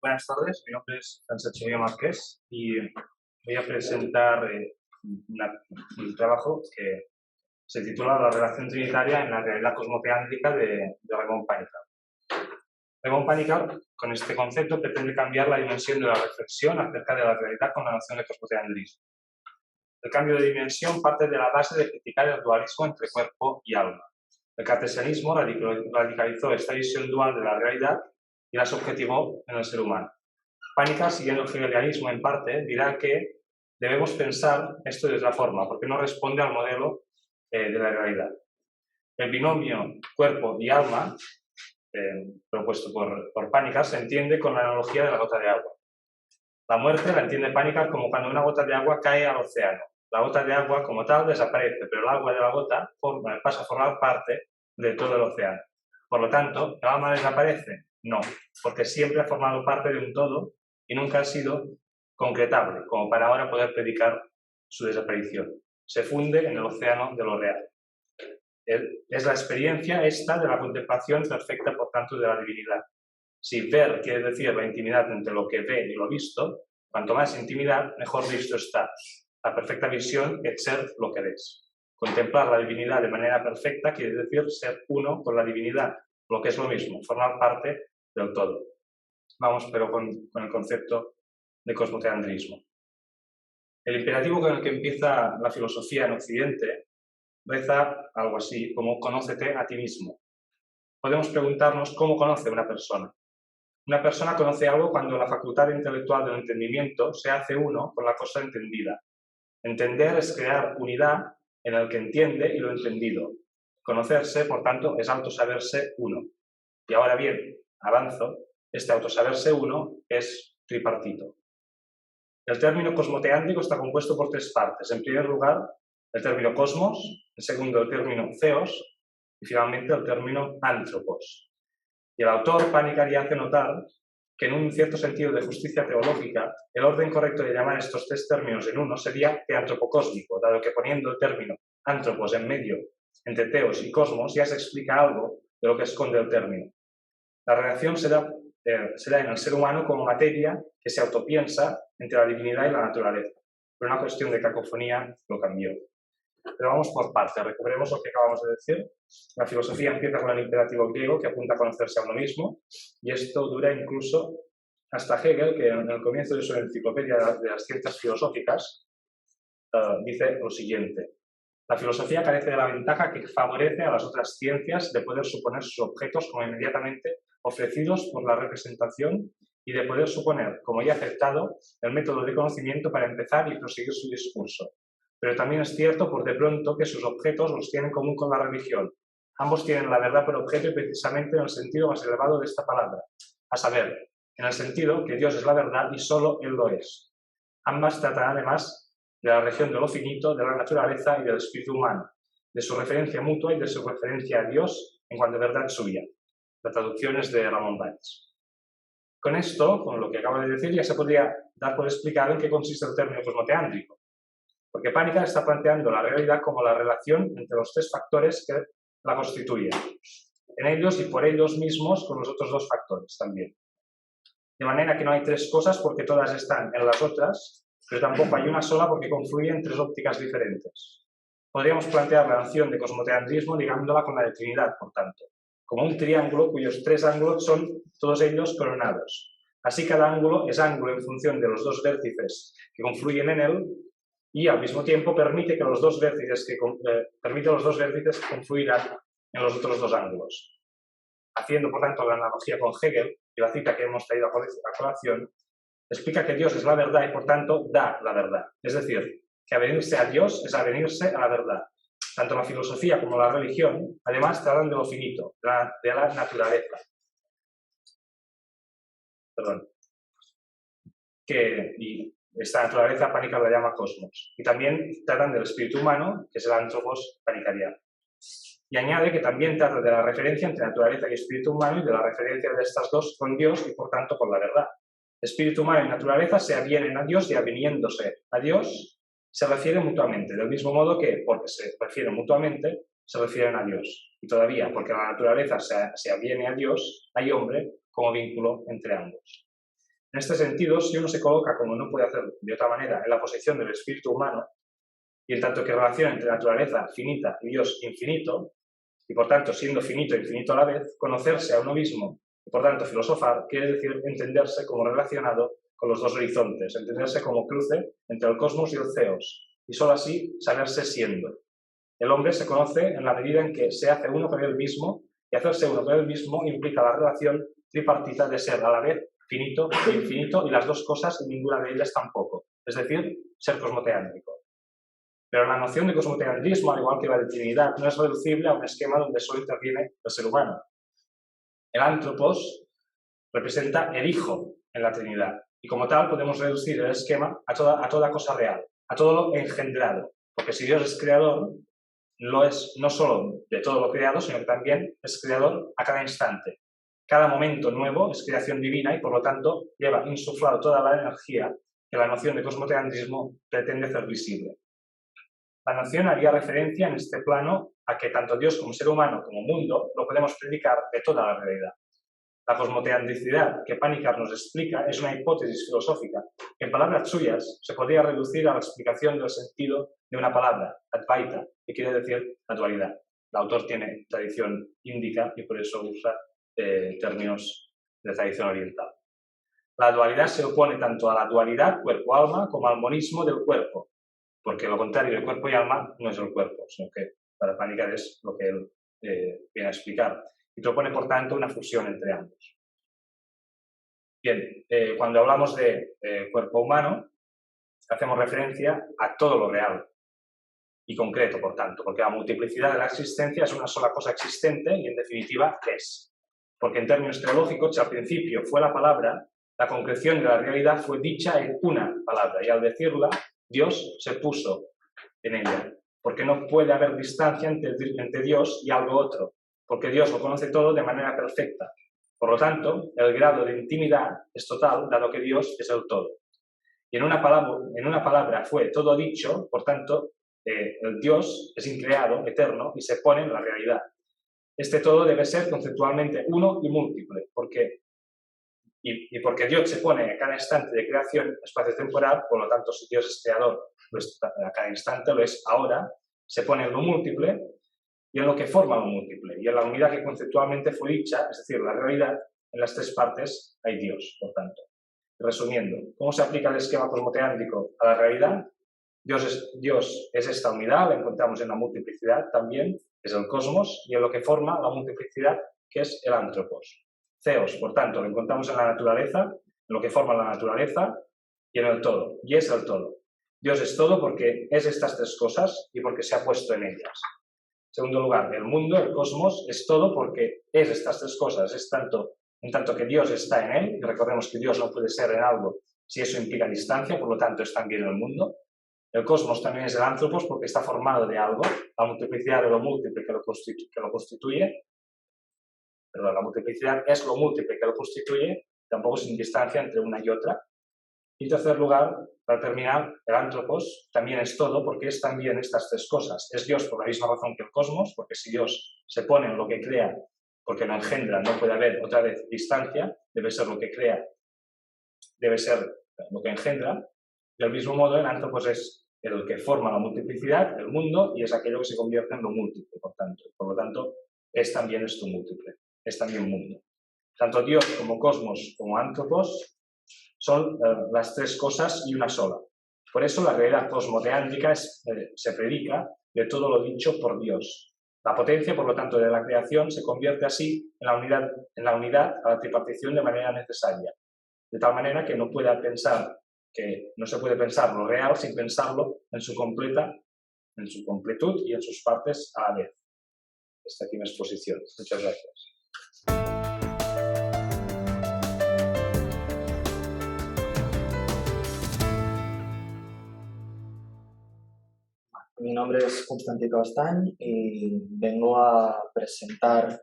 Buenas tardes, mi nombre es Francesco Márquez y voy a presentar un trabajo que se titula La relación trinitaria en la realidad cosmoteántrica de Raymond Panikar. Raymond Panikar, con este concepto, pretende cambiar la dimensión de la reflexión acerca de la realidad con la noción de cosmoteandrismo. El cambio de dimensión parte de la base de criticar el dualismo entre cuerpo y alma. El cartesianismo radicalizó esta visión dual de la realidad y la subjetivó en el ser humano. Panikar, siguiendo el hegelianismo en parte, dirá que debemos pensar esto de otra forma, porque no responde al modelo de la realidad. El binomio cuerpo y alma, propuesto por Panikar, se entiende con la analogía de la gota de agua. La muerte la entiende Panikar como cuando una gota de agua cae al océano. La gota de agua como tal desaparece, pero el agua de la gota pasa a formar parte de todo el océano. Por lo tanto, ¿el alma desaparece? No, porque siempre ha formado parte de un todo y nunca ha sido concretable, como para ahora poder predicar su desaparición. Se funde en el océano de lo real. Es la experiencia esta de la contemplación perfecta, por tanto, de la divinidad. Si ver quiere decir la intimidad entre lo que ve y lo visto, cuanto más intimidad, mejor visto está. La perfecta visión es ser lo que ves. Contemplar la divinidad de manera perfecta quiere decir ser uno con la divinidad, lo que es lo mismo, formar parte del todo. Vamos, pero con el concepto de cosmoteandrismo. El imperativo con el que empieza la filosofía en Occidente reza algo así como «conócete a ti mismo». Podemos preguntarnos cómo conoce una persona. Una persona conoce algo cuando la facultad intelectual del entendimiento se hace uno con la cosa entendida. Entender es crear unidad en el que entiende y lo entendido. Conocerse, por tanto, es autosaberse uno. Y ahora bien, avanzo, este autosaberse uno es tripartito. El término cosmoteántico está compuesto por tres partes. En primer lugar, el término cosmos, en segundo, el término theos y finalmente el término anthropos. Y el autor Panikar hace notar que en un cierto sentido de justicia teológica, el orden correcto de llamar estos tres términos en uno sería teantropocósmico, dado que poniendo el término anthropos en medio entre teos y cosmos ya se explica algo de lo que esconde el término. La relación se da en el ser humano como materia que se autopiensa entre la divinidad y la naturaleza. Pero una cuestión de cacofonía lo cambió. Pero vamos por partes, recuperemos lo que acabamos de decir. La filosofía empieza con el imperativo griego que apunta a conocerse a uno mismo, y esto dura incluso hasta Hegel, que en el comienzo de su enciclopedia de las ciencias filosóficas dice lo siguiente: la filosofía carece de la ventaja que favorece a las otras ciencias de poder suponer sus objetos como inmediatamente ofrecidos por la representación y de poder suponer, como ya aceptado, el método de conocimiento para empezar y proseguir su discurso. Pero también es cierto, por de pronto, que sus objetos los tienen en común con la religión. Ambos tienen la verdad por objeto y precisamente en el sentido más elevado de esta palabra, a saber, en el sentido que Dios es la verdad y solo Él lo es. Ambas tratan además de la región de lo finito, de la naturaleza y del espíritu humano, de su referencia mutua y de su referencia a Dios en cuanto a verdad suya. La traducción es de Ramón Valls. Con esto, con lo que acabo de decir, ya se podría dar por explicado en qué consiste el término cosmoteántrico, porque Panikar está planteando la realidad como la relación entre los tres factores que la constituyen, en ellos y por ellos mismos con los otros dos factores también. De manera que no hay tres cosas porque todas están en las otras, pero tampoco hay una sola porque confluyen tres ópticas diferentes. Podríamos plantear la noción de cosmoteandrismo ligándola con la de Trinidad, por tanto, como un triángulo cuyos tres ángulos son todos ellos coronados. Así cada ángulo es ángulo en función de los dos vértices que confluyen en él y al mismo tiempo permite que los dos vértices confluirán en los otros dos ángulos. Haciendo, por tanto, la analogía con Hegel y la cita que hemos traído a colación, explica que Dios es la verdad y, por tanto, da la verdad. Es decir, que avenirse a Dios es avenirse a la verdad. Tanto la filosofía como la religión, además, tratan de lo finito, de la naturaleza. Y esta naturaleza Pánica la llama cosmos. Y también tratan del espíritu humano, que es el antropos panicariano. Y añade que también trata de la referencia entre naturaleza y espíritu humano y de la referencia de estas dos con Dios y, por tanto, con la verdad. Espíritu humano y naturaleza se avienen a Dios y aviniéndose a Dios se refieren mutuamente, del mismo modo que, porque se refieren mutuamente, se refieren a Dios. Y todavía, porque la naturaleza se aviene a Dios, hay hombre como vínculo entre ambos. En este sentido, si uno se coloca, como no puede hacer de otra manera, en la posición del espíritu humano, y en tanto que relación entre naturaleza finita y Dios infinito, y por tanto siendo finito e infinito a la vez, conocerse a uno mismo y por tanto filosofar quiere decir entenderse como relacionado con los dos horizontes, entenderse como cruce entre el cosmos y el theos, y sólo así saberse siendo. El hombre se conoce en la medida en que se hace uno con él mismo, y hacerse uno con él mismo implica la relación tripartita de ser a la vez finito e infinito y las dos cosas y ninguna de ellas tampoco, es decir, ser cosmoteántrico. Pero la noción de cosmoteandrismo, al igual que la de Trinidad, no es reducible a un esquema donde solo interviene el ser humano. El antropos representa el Hijo en la Trinidad, y como tal podemos reducir el esquema a toda cosa real, a todo lo engendrado, porque si Dios es creador, lo es no solo de todo lo creado, sino que también es creador a cada instante. Cada momento nuevo es creación divina y por lo tanto lleva insuflado toda la energía que la noción de cosmoteandrismo pretende hacer visible. La noción haría referencia en este plano a que tanto Dios como ser humano como mundo lo podemos predicar de toda la realidad. La cosmoteandicidad que Pánica nos explica es una hipótesis filosófica que en palabras suyas se podría reducir a la explicación del sentido de una palabra, advaita, que quiere decir la dualidad. El autor tiene tradición índica y por eso usa términos de tradición oriental. La dualidad se opone tanto a la dualidad cuerpo-alma como al monismo del cuerpo, porque lo contrario de cuerpo y alma no es el cuerpo, sino que para Pánica es lo que él viene a explicar. Y propone, por tanto, una fusión entre ambos. Bien, cuando hablamos de cuerpo humano, hacemos referencia a todo lo real y concreto, por tanto, porque la multiplicidad de la existencia es una sola cosa existente y, en definitiva, es. Porque en términos teológicos, si al principio fue la palabra, la concreción de la realidad fue dicha en una palabra, y al decirla, Dios se puso en ella, porque no puede haber distancia entre Dios y algo otro, porque Dios lo conoce todo de manera perfecta. Por lo tanto, el grado de intimidad es total, dado que Dios es el todo. Y en una palabra fue todo dicho, por tanto, el Dios es increado, eterno, y se pone en la realidad. Este todo debe ser conceptualmente uno y múltiple, porque Dios se pone a cada instante de creación espacio-temporal, por lo tanto, si Dios es creador, pues a cada instante lo es ahora, se pone en lo múltiple y en lo que forma lo múltiple, y en la unidad que conceptualmente fue dicha, es decir, la realidad, en las tres partes hay Dios, por tanto. Resumiendo, ¿cómo se aplica el esquema cosmoteántrico a la realidad? Dios es esta unidad, la encontramos en la multiplicidad también, es el cosmos, y en lo que forma la multiplicidad, que es el antropos. Theos, por tanto, lo encontramos en la naturaleza, en lo que forma la naturaleza, y en el todo, y es el todo. Dios es todo porque es estas tres cosas y porque se ha puesto en ellas. En segundo lugar, el mundo, el cosmos, es todo porque es estas tres cosas, en tanto que Dios está en él, y recordemos que Dios no puede ser en algo si eso implica distancia, por lo tanto es también el mundo. El cosmos también es el antropos porque está formado de algo, la multiplicidad de lo múltiple que lo constituye. Perdón, la multiplicidad es lo múltiple que lo constituye, tampoco sin distancia entre una y otra. Y en tercer lugar, para terminar, el antropos también es todo porque es también estas tres cosas. Es Dios por la misma razón que el cosmos, porque si Dios se pone en lo que crea, porque lo engendra, no puede haber otra vez distancia, debe ser lo que crea debe ser lo que engendra. Del mismo modo, el antropos es el que forma la multiplicidad, el mundo, y es aquello que se convierte en lo múltiple, por lo tanto, es también esto múltiple, es también mundo. Tanto Dios como cosmos como antropos son las tres cosas y una sola. Por eso la realidad cosmoteántica se predica de todo lo dicho por Dios. La potencia, por lo tanto, de la creación se convierte así en la unidad a la tripartición de manera necesaria, de tal manera que no se puede pensar lo real sin pensarlo en su completud y en sus partes a la vez. Esta aquí mi exposición. Muchas gracias. Mi nombre es Constantí Cabastany y vengo a presentar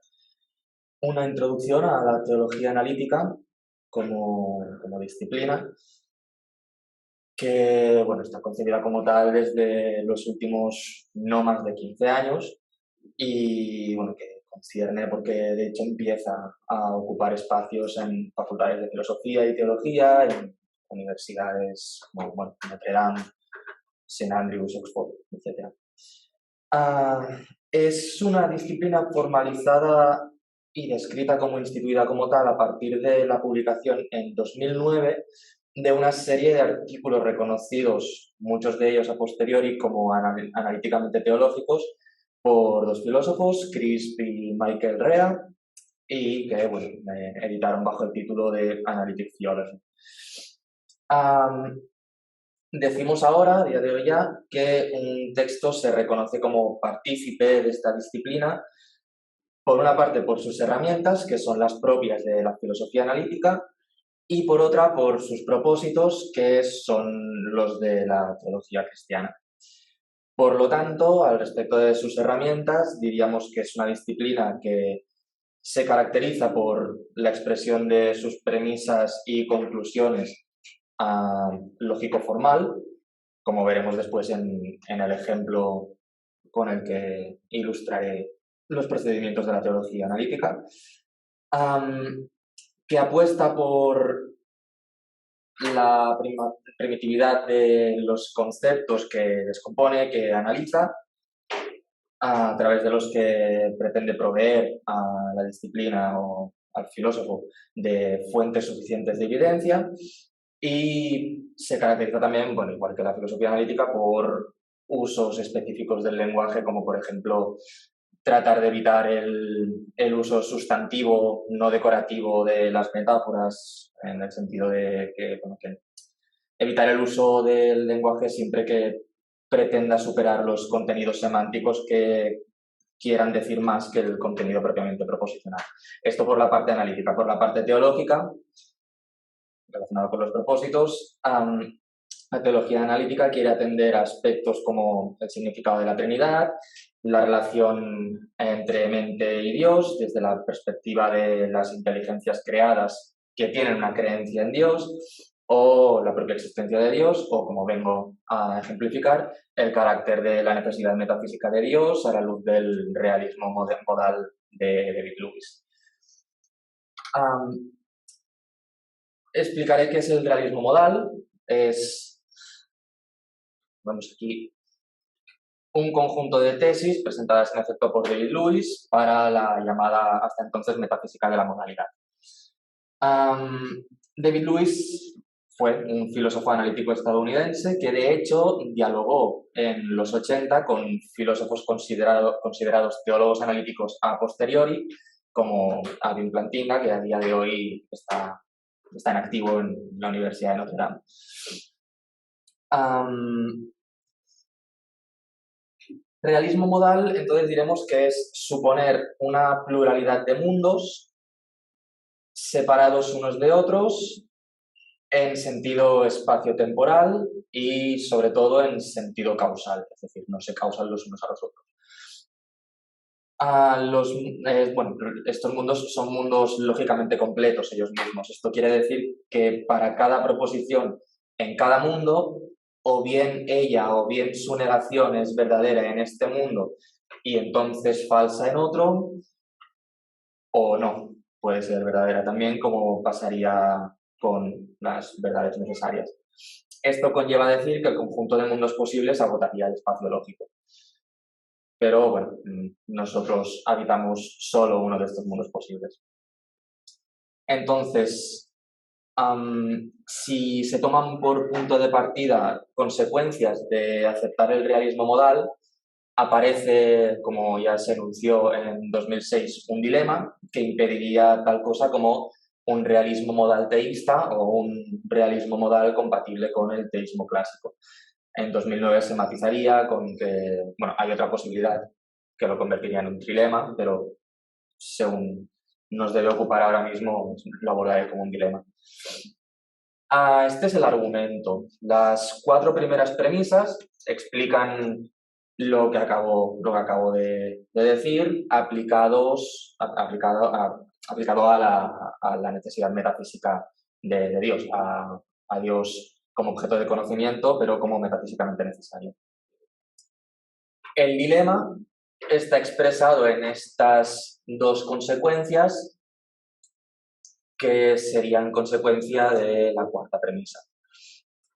una introducción a la teología analítica como disciplina que está concebida como tal desde los últimos no más de 15 años y que concierne porque de hecho empieza a ocupar espacios en facultades de filosofía y teología, en universidades como Notre Dame, St. Andrews, Oxford, etc. Es una disciplina formalizada y descrita como instituida como tal a partir de la publicación en 2009 de una serie de artículos reconocidos, muchos de ellos a posteriori como analíticamente teológicos, por dos filósofos, Crisp y Michael Rea, y que editaron bajo el título de Analytic Theology. Decimos ahora, a día de hoy ya, que un texto se reconoce como partícipe de esta disciplina, por una parte por sus herramientas, que son las propias de la filosofía analítica, y por otra por sus propósitos, que son los de la teología cristiana. Por lo tanto, al respecto de sus herramientas, diríamos que es una disciplina que se caracteriza por la expresión de sus premisas y conclusiones lógico-formal, como veremos después en el ejemplo con el que ilustraré los procedimientos de la teología analítica, que apuesta por la primitividad de los conceptos que descompone, que analiza, a través de los que pretende proveer a la disciplina o al filósofo de fuentes suficientes de evidencia, y se caracteriza también, igual que la filosofía analítica, por usos específicos del lenguaje, como por ejemplo tratar de evitar el uso sustantivo no decorativo de las metáforas, en el sentido de que evitar el uso del lenguaje siempre que pretenda superar los contenidos semánticos que quieran decir más que el contenido propiamente proposicional. Esto por la parte analítica. Por la parte teológica, relacionado con los propósitos, la teología analítica quiere atender a aspectos como el significado de la Trinidad, la relación entre mente y Dios, desde la perspectiva de las inteligencias creadas que tienen una creencia en Dios, o la propia existencia de Dios, o, como vengo a ejemplificar, el carácter de la necesidad metafísica de Dios a la luz del realismo modal de David Lewis. Explicaré qué es el realismo modal. Vamos aquí, un conjunto de tesis presentadas en efecto por David Lewis para la llamada hasta entonces metafísica de la modalidad. David Lewis fue un filósofo analítico estadounidense que de hecho dialogó en los 80 con filósofos considerados teólogos analíticos a posteriori, como Alvin Plantinga, que a día de hoy está en activo en la Universidad de Notre Dame. Realismo modal, entonces diremos que es suponer una pluralidad de mundos separados unos de otros en sentido espacio-temporal y sobre todo en sentido causal, es decir, no se causan los unos a los otros. Estos mundos son mundos lógicamente completos ellos mismos. Esto quiere decir que para cada proposición en cada mundo, o bien ella o bien su negación es verdadera en este mundo y entonces falsa en otro, o no, puede ser verdadera también, como pasaría con las verdades necesarias. Esto conlleva a decir que el conjunto de mundos posibles agotaría el espacio lógico. Pero bueno, nosotros habitamos solo uno de estos mundos posibles. Entonces, si se toman por punto de partida consecuencias de aceptar el realismo modal, aparece, como ya se anunció en 2006, un dilema que impediría tal cosa como un realismo modal teísta o un realismo modal compatible con el teísmo clásico. En 2009 se matizaría con que, bueno, hay otra posibilidad que lo convertiría en un trilema, pero según nos debe ocupar ahora mismo, lo abordaré como un dilema. Este es el argumento. Las 4 primeras premisas explican lo que acabo de decir, aplicado a la necesidad metafísica de Dios, a Dios como objeto de conocimiento, pero como metafísicamente necesario. El dilema está expresado en estas 2 consecuencias que serían consecuencia de la 4ª premisa.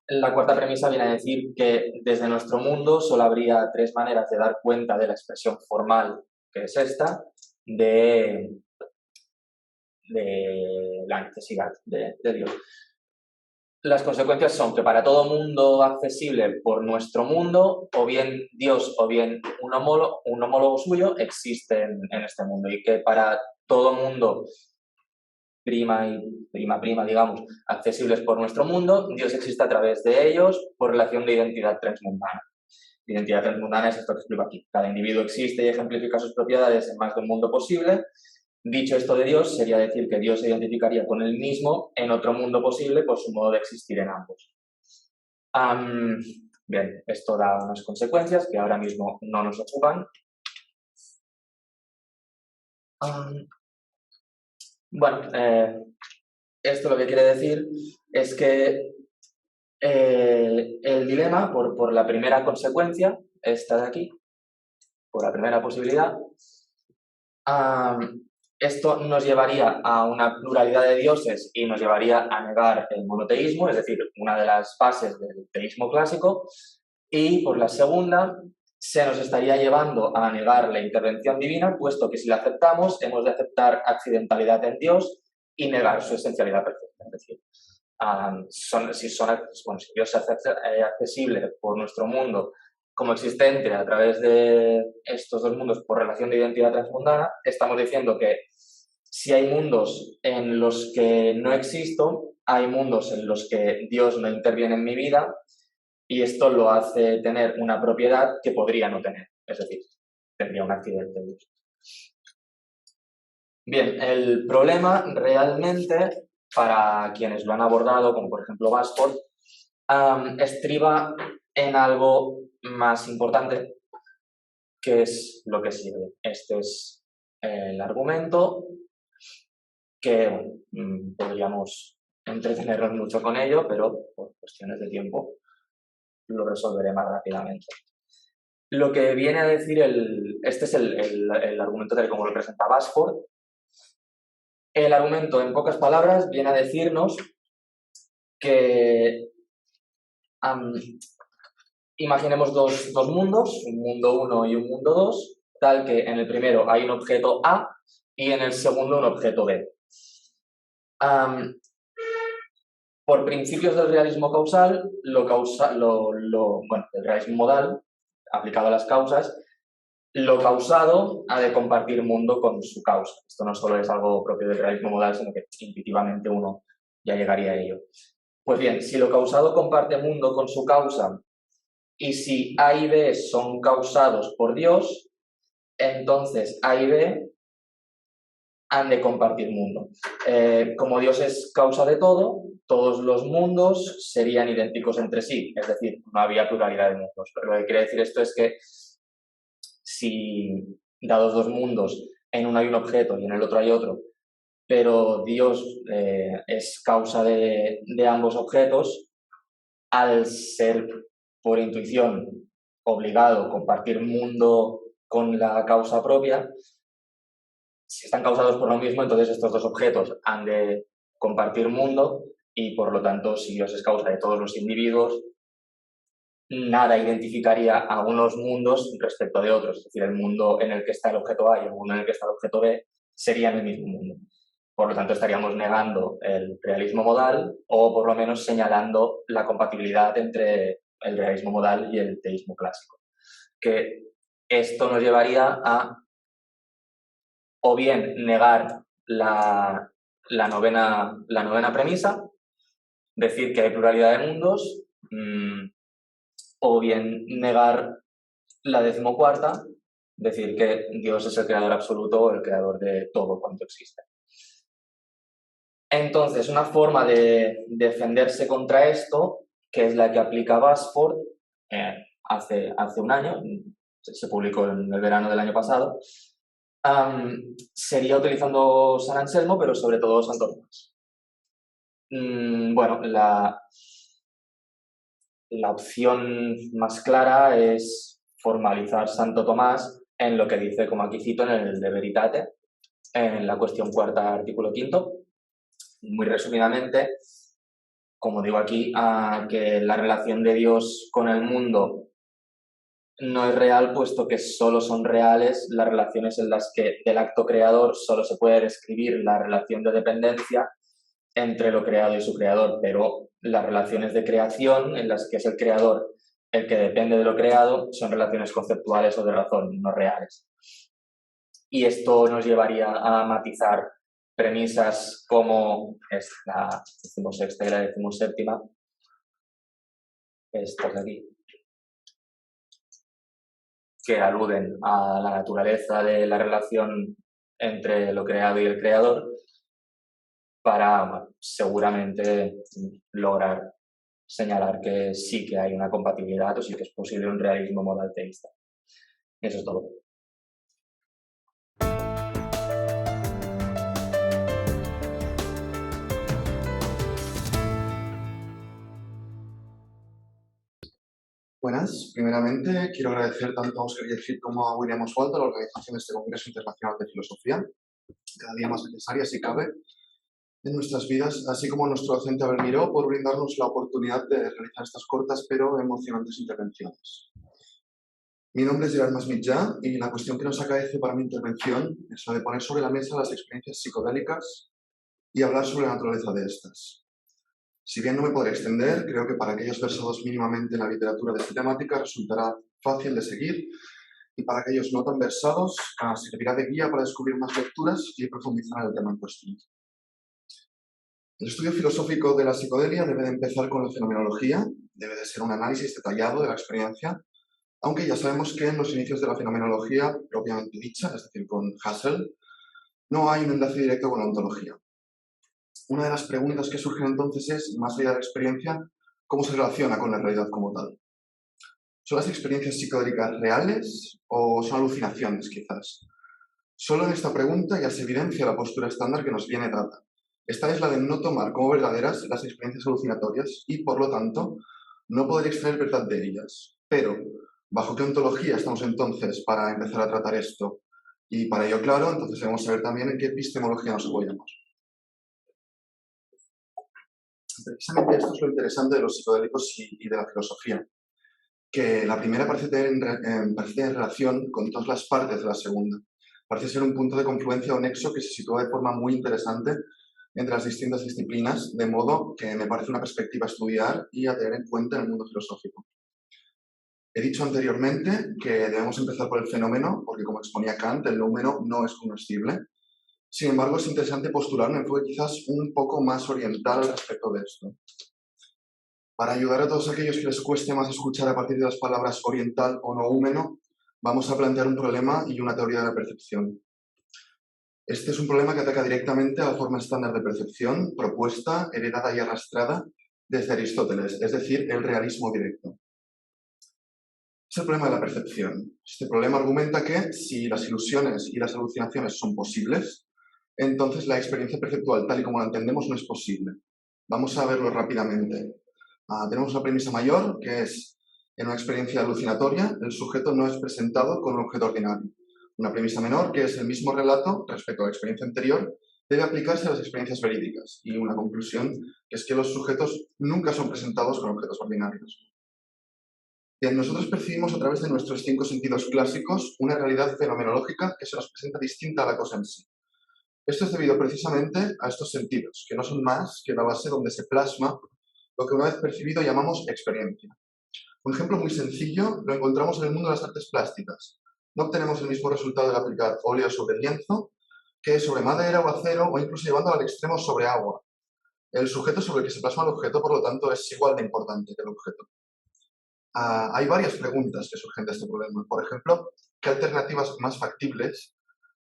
La 4ª premisa viene a decir que desde nuestro mundo solo habría 3 maneras de dar cuenta de la expresión formal, que es esta, de la necesidad de Dios. Las consecuencias son que para todo mundo accesible por nuestro mundo, o bien Dios o bien un homólogo suyo existen en este mundo, y que para todo mundo prima y prima, digamos, accesibles por nuestro mundo, Dios existe a través de ellos por relación de identidad transmundana. Identidad transmundana es esto que explico aquí. Cada individuo existe y ejemplifica sus propiedades en más de un mundo posible. Dicho esto de Dios, sería decir que Dios se identificaría con él mismo en otro mundo posible por su modo de existir en ambos. Bien, esto da unas consecuencias que ahora mismo no nos ocupan. Bueno, esto lo que quiere decir es que el dilema, por la primera consecuencia, esta de aquí, por la primera posibilidad, esto nos llevaría a una pluralidad de dioses y nos llevaría a negar el monoteísmo, es decir, una de las bases del teísmo clásico, y por la segunda, se nos estaría llevando a negar la intervención divina, puesto que si la aceptamos, hemos de aceptar accidentalidad en Dios y negar su esencialidad perfecta. Es decir, si Dios se hace accesible por nuestro mundo como existente a través de estos 2 mundos por relación de identidad transmundana, estamos diciendo que si hay mundos en los que no existo, hay mundos en los que Dios no interviene en mi vida, y esto lo hace tener una propiedad que podría no tener, es decir, tendría un accidente. Bien, el problema realmente, para quienes lo han abordado, como por ejemplo Basford, estriba en algo más importante, que es lo que sigue. Este es el argumento, que podríamos entretenernos mucho con ello, pero por cuestiones de tiempo lo resolveré más rápidamente. Lo que viene a decir este es el argumento tal como lo presenta Basford. El argumento, en pocas palabras, viene a decirnos que imaginemos dos mundos, un mundo 1 y un mundo 2, tal que en el primero hay un objeto A y en el segundo un objeto B. Por principios del realismo causal, el realismo modal, aplicado a las causas, lo causado ha de compartir mundo con su causa. Esto no solo es algo propio del realismo modal, sino que intuitivamente uno ya llegaría a ello. Pues bien, si lo causado comparte mundo con su causa y si A y B son causados por Dios, entonces A y B han de compartir mundo. Como Dios es causa de todo, todos los mundos serían idénticos entre sí, es decir, no había pluralidad de mundos. Pero lo que quiere decir esto es que si dados 2 mundos, en uno hay un objeto y en el otro hay otro, pero Dios es causa de ambos objetos, al ser por intuición obligado a compartir mundo con la causa propia, si están causados por lo mismo, entonces estos 2 objetos han de compartir mundo y por lo tanto, si Dios es causa de todos los individuos, nada identificaría a unos mundos respecto de otros. Es decir, el mundo en el que está el objeto A y el mundo en el que está el objeto B serían el mismo mundo. Por lo tanto, estaríamos negando el realismo modal o por lo menos señalando la compatibilidad entre el realismo modal y el teísmo clásico. Que esto nos llevaría a o bien negar la novena premisa, decir que hay pluralidad de mundos, o bien negar la 14ª, decir que Dios es el creador absoluto o el creador de todo cuanto existe. Entonces, una forma de defenderse contra esto, que es la que aplica Basford hace un año, se publicó en el verano del año pasado, sería utilizando San Anselmo, pero sobre todo Santo Tomás. Bueno, la opción más clara es formalizar Santo Tomás en lo que dice, como aquí cito, en el De Veritate, en la cuestión 4ª, artículo 5º. Muy resumidamente, como digo aquí, que la relación de Dios con el mundo no es real, puesto que solo son reales las relaciones en las que del acto creador solo se puede describir la relación de dependencia entre lo creado y su creador, pero las relaciones de creación en las que es el creador el que depende de lo creado son relaciones conceptuales o de razón, no reales. Y esto nos llevaría a matizar premisas como la 16ª y la 17ª, estas de aquí, que aluden a la naturaleza de la relación entre lo creado y el creador, para seguramente lograr señalar que sí que hay una compatibilidad o sí que es posible un realismo moral teísta. Eso es todo. Buenas. Primeramente, quiero agradecer tanto a Oscar Yefit como a William Oswald la organización de este Congreso Internacional de Filosofía, cada día más necesaria, si cabe, en nuestras vidas, así como a nuestro docente Abel Miró por brindarnos la oportunidad de realizar estas cortas pero emocionantes intervenciones. Mi nombre es Gerard Masmitjà y la cuestión que nos acaece para mi intervención es la de poner sobre la mesa las experiencias psicodélicas y hablar sobre la naturaleza de estas. Si bien no me podré extender, creo que para aquellos versados mínimamente en la literatura de esta temática resultará fácil de seguir y para aquellos no tan versados servirá de guía para descubrir más lecturas y profundizar en el tema en cuestión. El estudio filosófico de la psicodelia debe de empezar con la fenomenología, debe de ser un análisis detallado de la experiencia, aunque ya sabemos que en los inicios de la fenomenología propiamente dicha, es decir, con Husserl, no hay un enlace directo con la ontología. Una de las preguntas que surgen entonces es, más allá de la experiencia, ¿cómo se relaciona con la realidad como tal? ¿Son las experiencias psicodélicas reales o son alucinaciones, quizás? Solo en esta pregunta ya se evidencia la postura estándar que nos viene dada. Esta es la de no tomar como verdaderas las experiencias alucinatorias y, por lo tanto, no poder extraer verdad de ellas. Pero, ¿bajo qué ontología estamos entonces para empezar a tratar esto? Y para ello, claro, entonces debemos saber también en qué epistemología nos apoyamos. Precisamente esto es lo interesante de los psicodélicos y de la filosofía, que la primera parece tener relación con todas las partes de la segunda. Parece ser un punto de confluencia o nexo que se sitúa de forma muy interesante entre las distintas disciplinas, de modo que me parece una perspectiva a estudiar y a tener en cuenta en el mundo filosófico. He dicho anteriormente que debemos empezar por el fenómeno, porque como exponía Kant, el número no es cognoscible. Sin embargo, es interesante postular un enfoque quizás un poco más oriental al respecto de esto. Para ayudar a todos aquellos que les cueste más escuchar a partir de las palabras oriental o noúmeno, vamos a plantear un problema y una teoría de la percepción. Este es un problema que ataca directamente a la forma estándar de percepción, propuesta, heredada y arrastrada desde Aristóteles, es decir, el realismo directo. Es el problema de la percepción. Este problema argumenta que si las ilusiones y las alucinaciones son posibles, entonces la experiencia perceptual tal y como la entendemos no es posible. Vamos a verlo rápidamente. Tenemos una premisa mayor, que es, en una experiencia alucinatoria, el sujeto no es presentado con un objeto ordinario. Una premisa menor, que es el mismo relato respecto a la experiencia anterior, debe aplicarse a las experiencias verídicas. Y una conclusión es que los sujetos nunca son presentados con objetos ordinarios. Bien, nosotros percibimos a través de nuestros 5 sentidos clásicos una realidad fenomenológica que se nos presenta distinta a la cosa en sí. Esto es debido precisamente a estos sentidos, que no son más que la base donde se plasma lo que una vez percibido llamamos experiencia. Un ejemplo muy sencillo lo encontramos en el mundo de las artes plásticas. No obtenemos el mismo resultado de aplicar óleo sobre lienzo que sobre madera o acero o incluso llevándolo al extremo sobre agua. El sujeto sobre el que se plasma el objeto, por lo tanto, es igual de importante que el objeto. Hay varias preguntas que surgen de este problema. Por ejemplo, ¿qué alternativas más factibles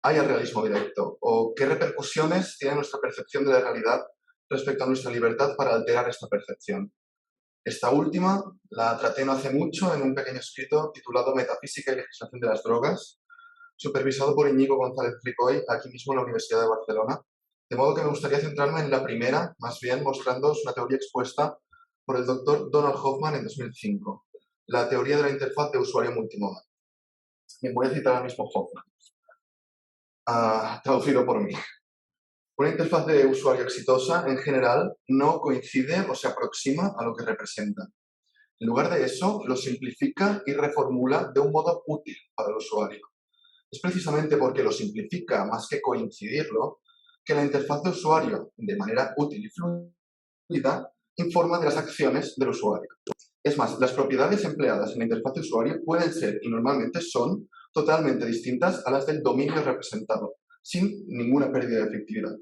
hay al realismo directo? ¿O qué repercusiones tiene nuestra percepción de la realidad respecto a nuestra libertad para alterar esta percepción? Esta última la traté no hace mucho en un pequeño escrito titulado Metafísica y legislación de las drogas, supervisado por Íñigo González Ripoll, aquí mismo en la Universidad de Barcelona. De modo que me gustaría centrarme en la primera, más bien mostrándoos una teoría expuesta por el doctor Donald Hoffman en 2005, la teoría de la interfaz de usuario multimodal. Me voy a citar al mismo Hoffman, traducido por mí. Una interfaz de usuario exitosa, en general, no coincide o se aproxima a lo que representa. En lugar de eso, lo simplifica y reformula de un modo útil para el usuario. Es precisamente porque lo simplifica más que coincidirlo, que la interfaz de usuario, de manera útil y fluida, informa de las acciones del usuario. Es más, las propiedades empleadas en la interfaz de usuario pueden ser, y normalmente son, totalmente distintas a las del dominio representado, sin ninguna pérdida de efectividad.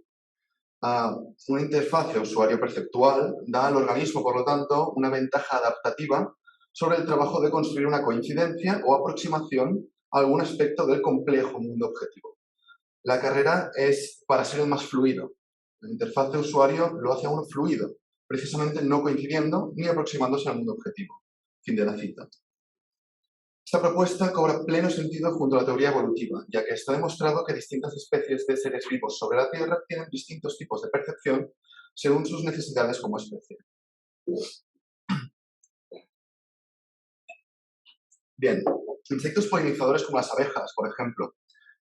Una interfaz de usuario perceptual da al organismo, por lo tanto, una ventaja adaptativa sobre el trabajo de construir una coincidencia o aproximación a algún aspecto del complejo mundo objetivo. La carrera es para ser el más fluido. La interfaz de usuario lo hace aún fluido, precisamente no coincidiendo ni aproximándose al mundo objetivo. Fin de la cita. Esta propuesta cobra pleno sentido junto a la teoría evolutiva, ya que está demostrado que distintas especies de seres vivos sobre la Tierra tienen distintos tipos de percepción según sus necesidades como especie. Bien, insectos polinizadores como las abejas, por ejemplo,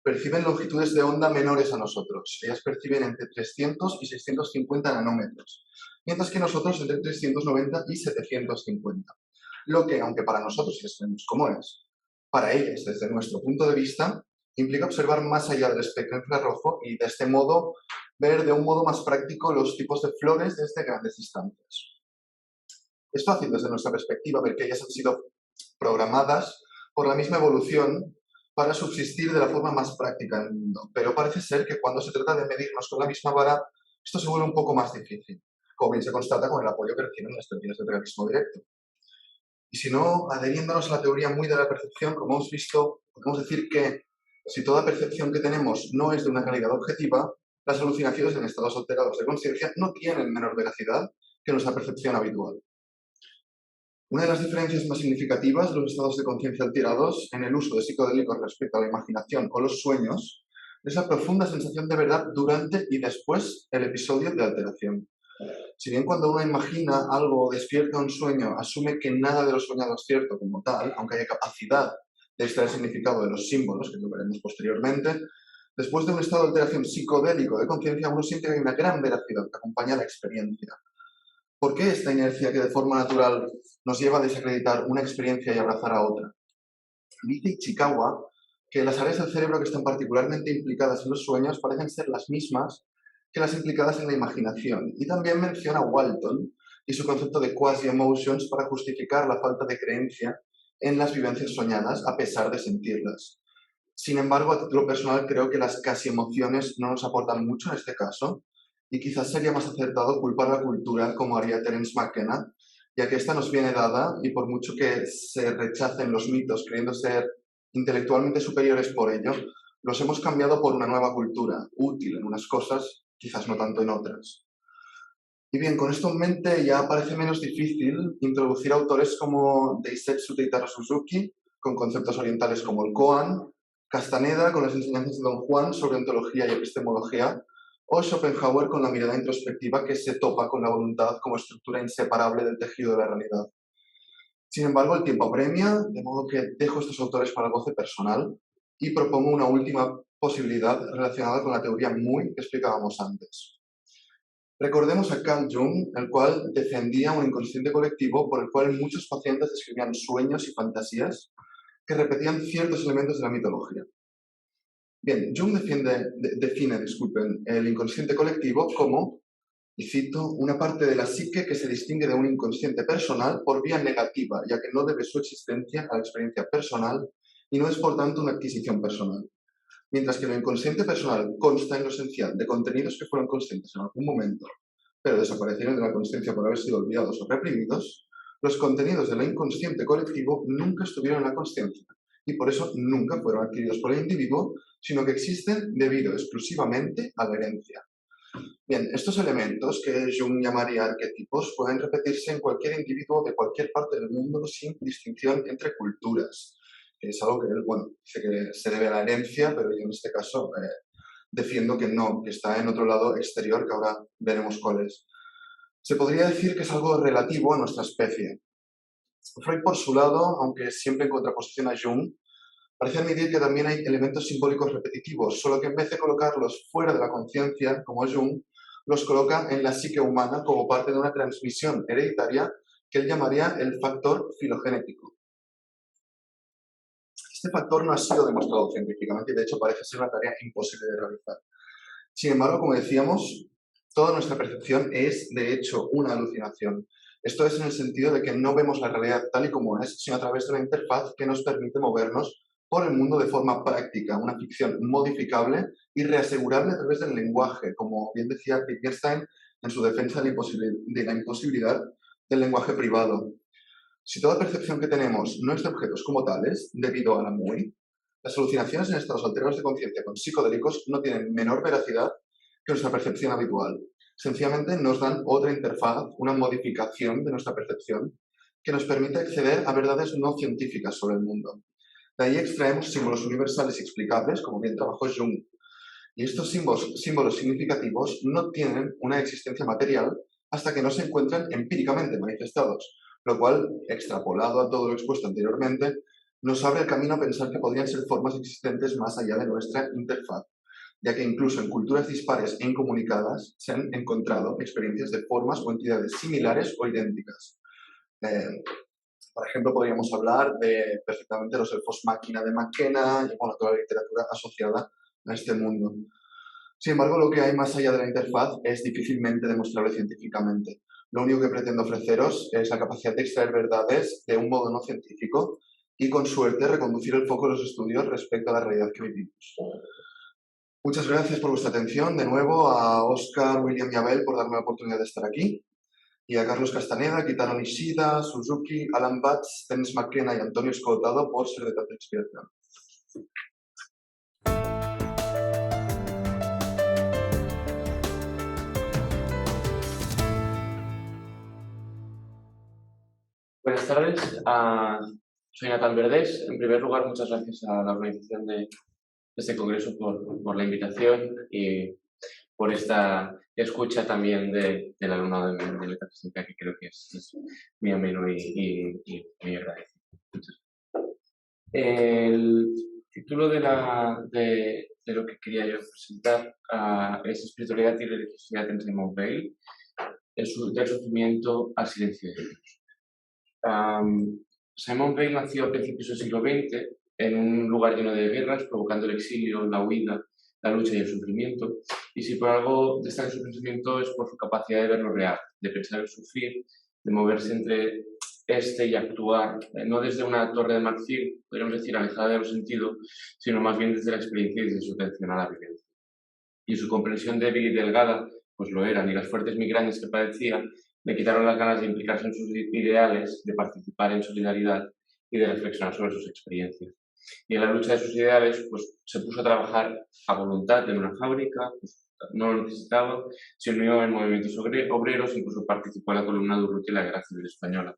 perciben longitudes de onda menores a nosotros. Ellas perciben entre 300 y 650 nanómetros, mientras que nosotros entre 390 y 750. Lo que, aunque para nosotros ya sabemos cómo es, para ellas, desde nuestro punto de vista, implica observar más allá del espectro infrarrojo y, de este modo, ver de un modo más práctico los tipos de flores desde grandes distancias. Es fácil, desde nuestra perspectiva, ver que ellas han sido programadas por la misma evolución para subsistir de la forma más práctica del mundo, pero parece ser que cuando se trata de medirnos con la misma vara, esto se vuelve un poco más difícil, como bien se constata con el apoyo que reciben las teorías del realismo directo. Y si no, adheriéndonos a la teoría muy de la percepción, como hemos visto, podemos decir que si toda percepción que tenemos no es de una realidad objetiva, las alucinaciones en estados alterados de conciencia no tienen menor veracidad que nuestra percepción habitual. Una de las diferencias más significativas de los estados de conciencia alterados en el uso de psicodélicos respecto a la imaginación o los sueños es la profunda sensación de verdad durante y después del episodio de alteración. Si bien cuando uno imagina algo o despierta un sueño, asume que nada de lo soñado es cierto como tal, aunque haya capacidad de extraer el significado de los símbolos, que lo veremos posteriormente, después de un estado de alteración psicodélico de conciencia, uno siente que hay una gran veracidad que acompaña a la experiencia. ¿Por qué esta inercia que de forma natural nos lleva a desacreditar una experiencia y abrazar a otra? Dice Ichikawa que las áreas del cerebro que están particularmente implicadas en los sueños parecen ser las mismas que las implicadas en la imaginación. Y también menciona Walton y su concepto de quasi-emotions para justificar la falta de creencia en las vivencias soñadas a pesar de sentirlas. Sin embargo, a título personal creo que las casi-emociones no nos aportan mucho en este caso y quizás sería más acertado culpar a la cultura como haría Terence McKenna, ya que esta nos viene dada y por mucho que se rechacen los mitos creyendo ser intelectualmente superiores por ello, los hemos cambiado por una nueva cultura, útil en unas cosas, quizás no tanto en otras. Y bien, con esto en mente ya parece menos difícil introducir autores como Deisetsu Teitaro Suzuki, con conceptos orientales como el koan, Castaneda con las enseñanzas de Don Juan sobre ontología y epistemología, o Schopenhauer con la mirada introspectiva que se topa con la voluntad como estructura inseparable del tejido de la realidad. Sin embargo, el tiempo apremia, de modo que dejo estos autores para el goce personal y propongo una última posibilidad relacionada con la teoría Muy que explicábamos antes. Recordemos a Carl Jung, el cual defendía un inconsciente colectivo por el cual muchos pacientes describían sueños y fantasías que repetían ciertos elementos de la mitología. Bien, Jung define el inconsciente colectivo como, y cito, una parte de la psique que se distingue de un inconsciente personal por vía negativa, ya que no debe su existencia a la experiencia personal y no es por tanto una adquisición personal. Mientras que lo inconsciente personal consta en lo esencial de contenidos que fueron conscientes en algún momento, pero desaparecieron de la consciencia por haber sido olvidados o reprimidos, los contenidos de lo inconsciente colectivo nunca estuvieron en la consciencia y por eso nunca fueron adquiridos por el individuo, sino que existen debido exclusivamente a la herencia. Bien, estos elementos que Jung llamaría arquetipos pueden repetirse en cualquier individuo de cualquier parte del mundo sin distinción entre culturas, que es algo que él, bueno, dice que se debe a la herencia, pero yo en este caso defiendo que no, que está en otro lado exterior, que ahora veremos cuál es. Se podría decir que es algo relativo a nuestra especie. Freud, por su lado, aunque siempre en contraposición a Jung, parece admitir que también hay elementos simbólicos repetitivos, solo que en vez de colocarlos fuera de la conciencia, como Jung, los coloca en la psique humana como parte de una transmisión hereditaria que él llamaría el factor filogenético. Este factor no ha sido demostrado científicamente y de hecho parece ser una tarea imposible de realizar. Sin embargo, como decíamos, toda nuestra percepción es de hecho una alucinación. Esto es en el sentido de que no vemos la realidad tal y como es, sino a través de una interfaz que nos permite movernos por el mundo de forma práctica, una ficción modificable y reasegurable a través del lenguaje, como bien decía Wittgenstein en su defensa de la imposibilidad del lenguaje privado. Si toda percepción que tenemos no es de objetos como tales, debido a la Muy, las alucinaciones en estados alterados de conciencia con psicodélicos no tienen menor veracidad que nuestra percepción habitual. Sencillamente nos dan otra interfaz, una modificación de nuestra percepción que nos permite acceder a verdades no científicas sobre el mundo. De ahí extraemos símbolos universales y explicables, como bien trabajó Jung. Y estos símbolos significativos no tienen una existencia material hasta que no se encuentran empíricamente manifestados, lo cual, extrapolado a todo lo expuesto anteriormente, nos abre el camino a pensar que podrían ser formas existentes más allá de nuestra interfaz, ya que incluso en culturas dispares e incomunicadas se han encontrado experiencias de formas o entidades similares o idénticas. Por ejemplo, podríamos hablar de perfectamente los elfos máquina de McKenna y bueno, toda la literatura asociada a este mundo. Sin embargo, lo que hay más allá de la interfaz es difícilmente demostrable científicamente. Lo único que pretendo ofreceros es la capacidad de extraer verdades de un modo no científico y, con suerte, reconducir el foco de los estudios respecto a la realidad que vivimos. Muchas gracias por vuestra atención. De nuevo, a Óscar, William y Abel por darme la oportunidad de estar aquí. Y a Carlos Castaneda, Kitaro Nishida, Suzuki, Alan Batts, Dennis McKenna y Antonio Escotado por ser de tanta inspiración. Buenas tardes, soy Natal Verdés. En primer lugar, muchas gracias a la organización de este congreso por la invitación y por esta escucha también del alumnado de metafísica, que creo que es muy ameno y muy agradecido. El título de lo que quería yo presentar es Espiritualidad y religiosidad en Simone Weil, del sufrimiento al silencio de Dios. Simone Weil nació a principios del siglo XX en un lugar lleno de guerras, provocando el exilio, la huida, la lucha y el sufrimiento. Y si por algo destaca su pensamiento es por su capacidad de ver lo real, de pensar el sufrir, de moverse entre este y actuar, no desde una torre de marfil, podríamos decir, alejada de los sentidos, sino más bien desde la experiencia y desde su atención a la vivencia. Y su comprensión débil y delgada, pues lo eran, y las fuertes migrañas que padecía le quitaron las ganas de implicarse en sus ideales, de participar en solidaridad y de reflexionar sobre sus experiencias. Y en la lucha de sus ideales, pues se puso a trabajar a voluntad en una fábrica, pues, no lo necesitaba, se unió en movimientos obreros, incluso participó en la columna de Urrutia y la Guerra Civil Española.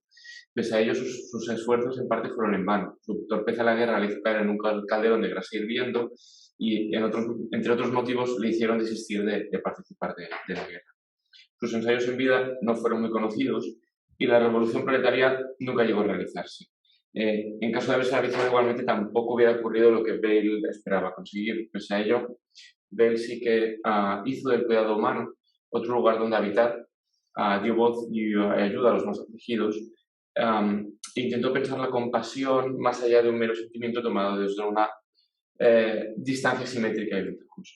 Pese a ello, sus esfuerzos en parte fueron en vano. Su torpeza a la guerra le hizo caer en un calderón de grasa hirviendo y, entre otros motivos, le hicieron desistir de participar de la guerra. Sus ensayos en vida no fueron muy conocidos y la revolución proletaria nunca llegó a realizarse. En caso de haberse realizado igualmente, tampoco hubiera ocurrido lo que Bale esperaba conseguir. Pese a ello, Bale sí que hizo del cuidado humano otro lugar donde habitar, dio voz y ayuda a los más afligidos, intentó pensar la compasión más allá de un mero sentimiento tomado desde una distancia simétrica y ventajosa.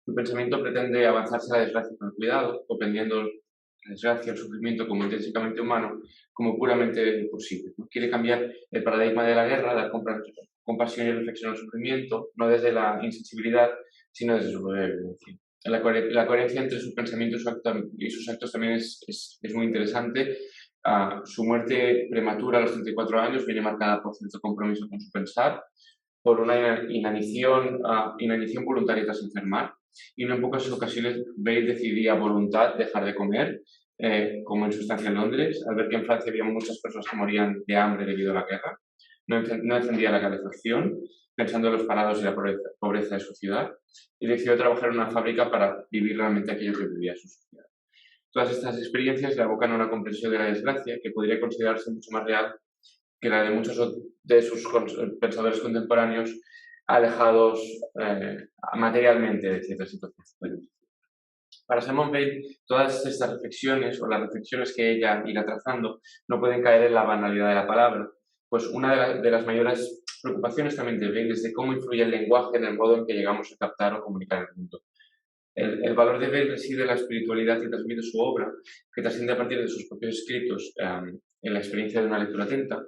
Su pensamiento pretende avanzarse a la desgracia con el cuidado, comprendiendo la desgracia, el sufrimiento como intrínsecamente humano, como puramente posible. Quiere cambiar el paradigma de la guerra, dar compasión y reflexión al sufrimiento, no desde la insensibilidad, sino desde su propia vivencia. La coherencia entre su pensamiento y sus actos también es muy interesante. Su muerte prematura a los 34 años viene marcada por cierto compromiso con su pensar, por una inanición voluntaria tras enfermar, y no en pocas ocasiones Bale decidía a voluntad dejar de comer, como en su estancia en Londres, al ver que en Francia había muchas personas que morían de hambre debido a la guerra. No encendía la calefacción, pensando en los parados y la pobreza de su ciudad, y decidió trabajar en una fábrica para vivir realmente aquello que vivía su sociedad. Todas estas experiencias le abocan a una comprensión de la desgracia que podría considerarse mucho más real que la de muchos de sus pensadores contemporáneos alejados materialmente de ciertas situaciones. Para Simone Weil, todas estas reflexiones o las reflexiones que ella irá trazando no pueden caer en la banalidad de la palabra, pues una de las mayores preocupaciones también de Weil es de cómo influye el lenguaje en el modo en que llegamos a captar o comunicar el mundo. El valor de Weil reside en la espiritualidad que transmite su obra, que trasciende a partir de sus propios escritos en la experiencia de una lectura atenta,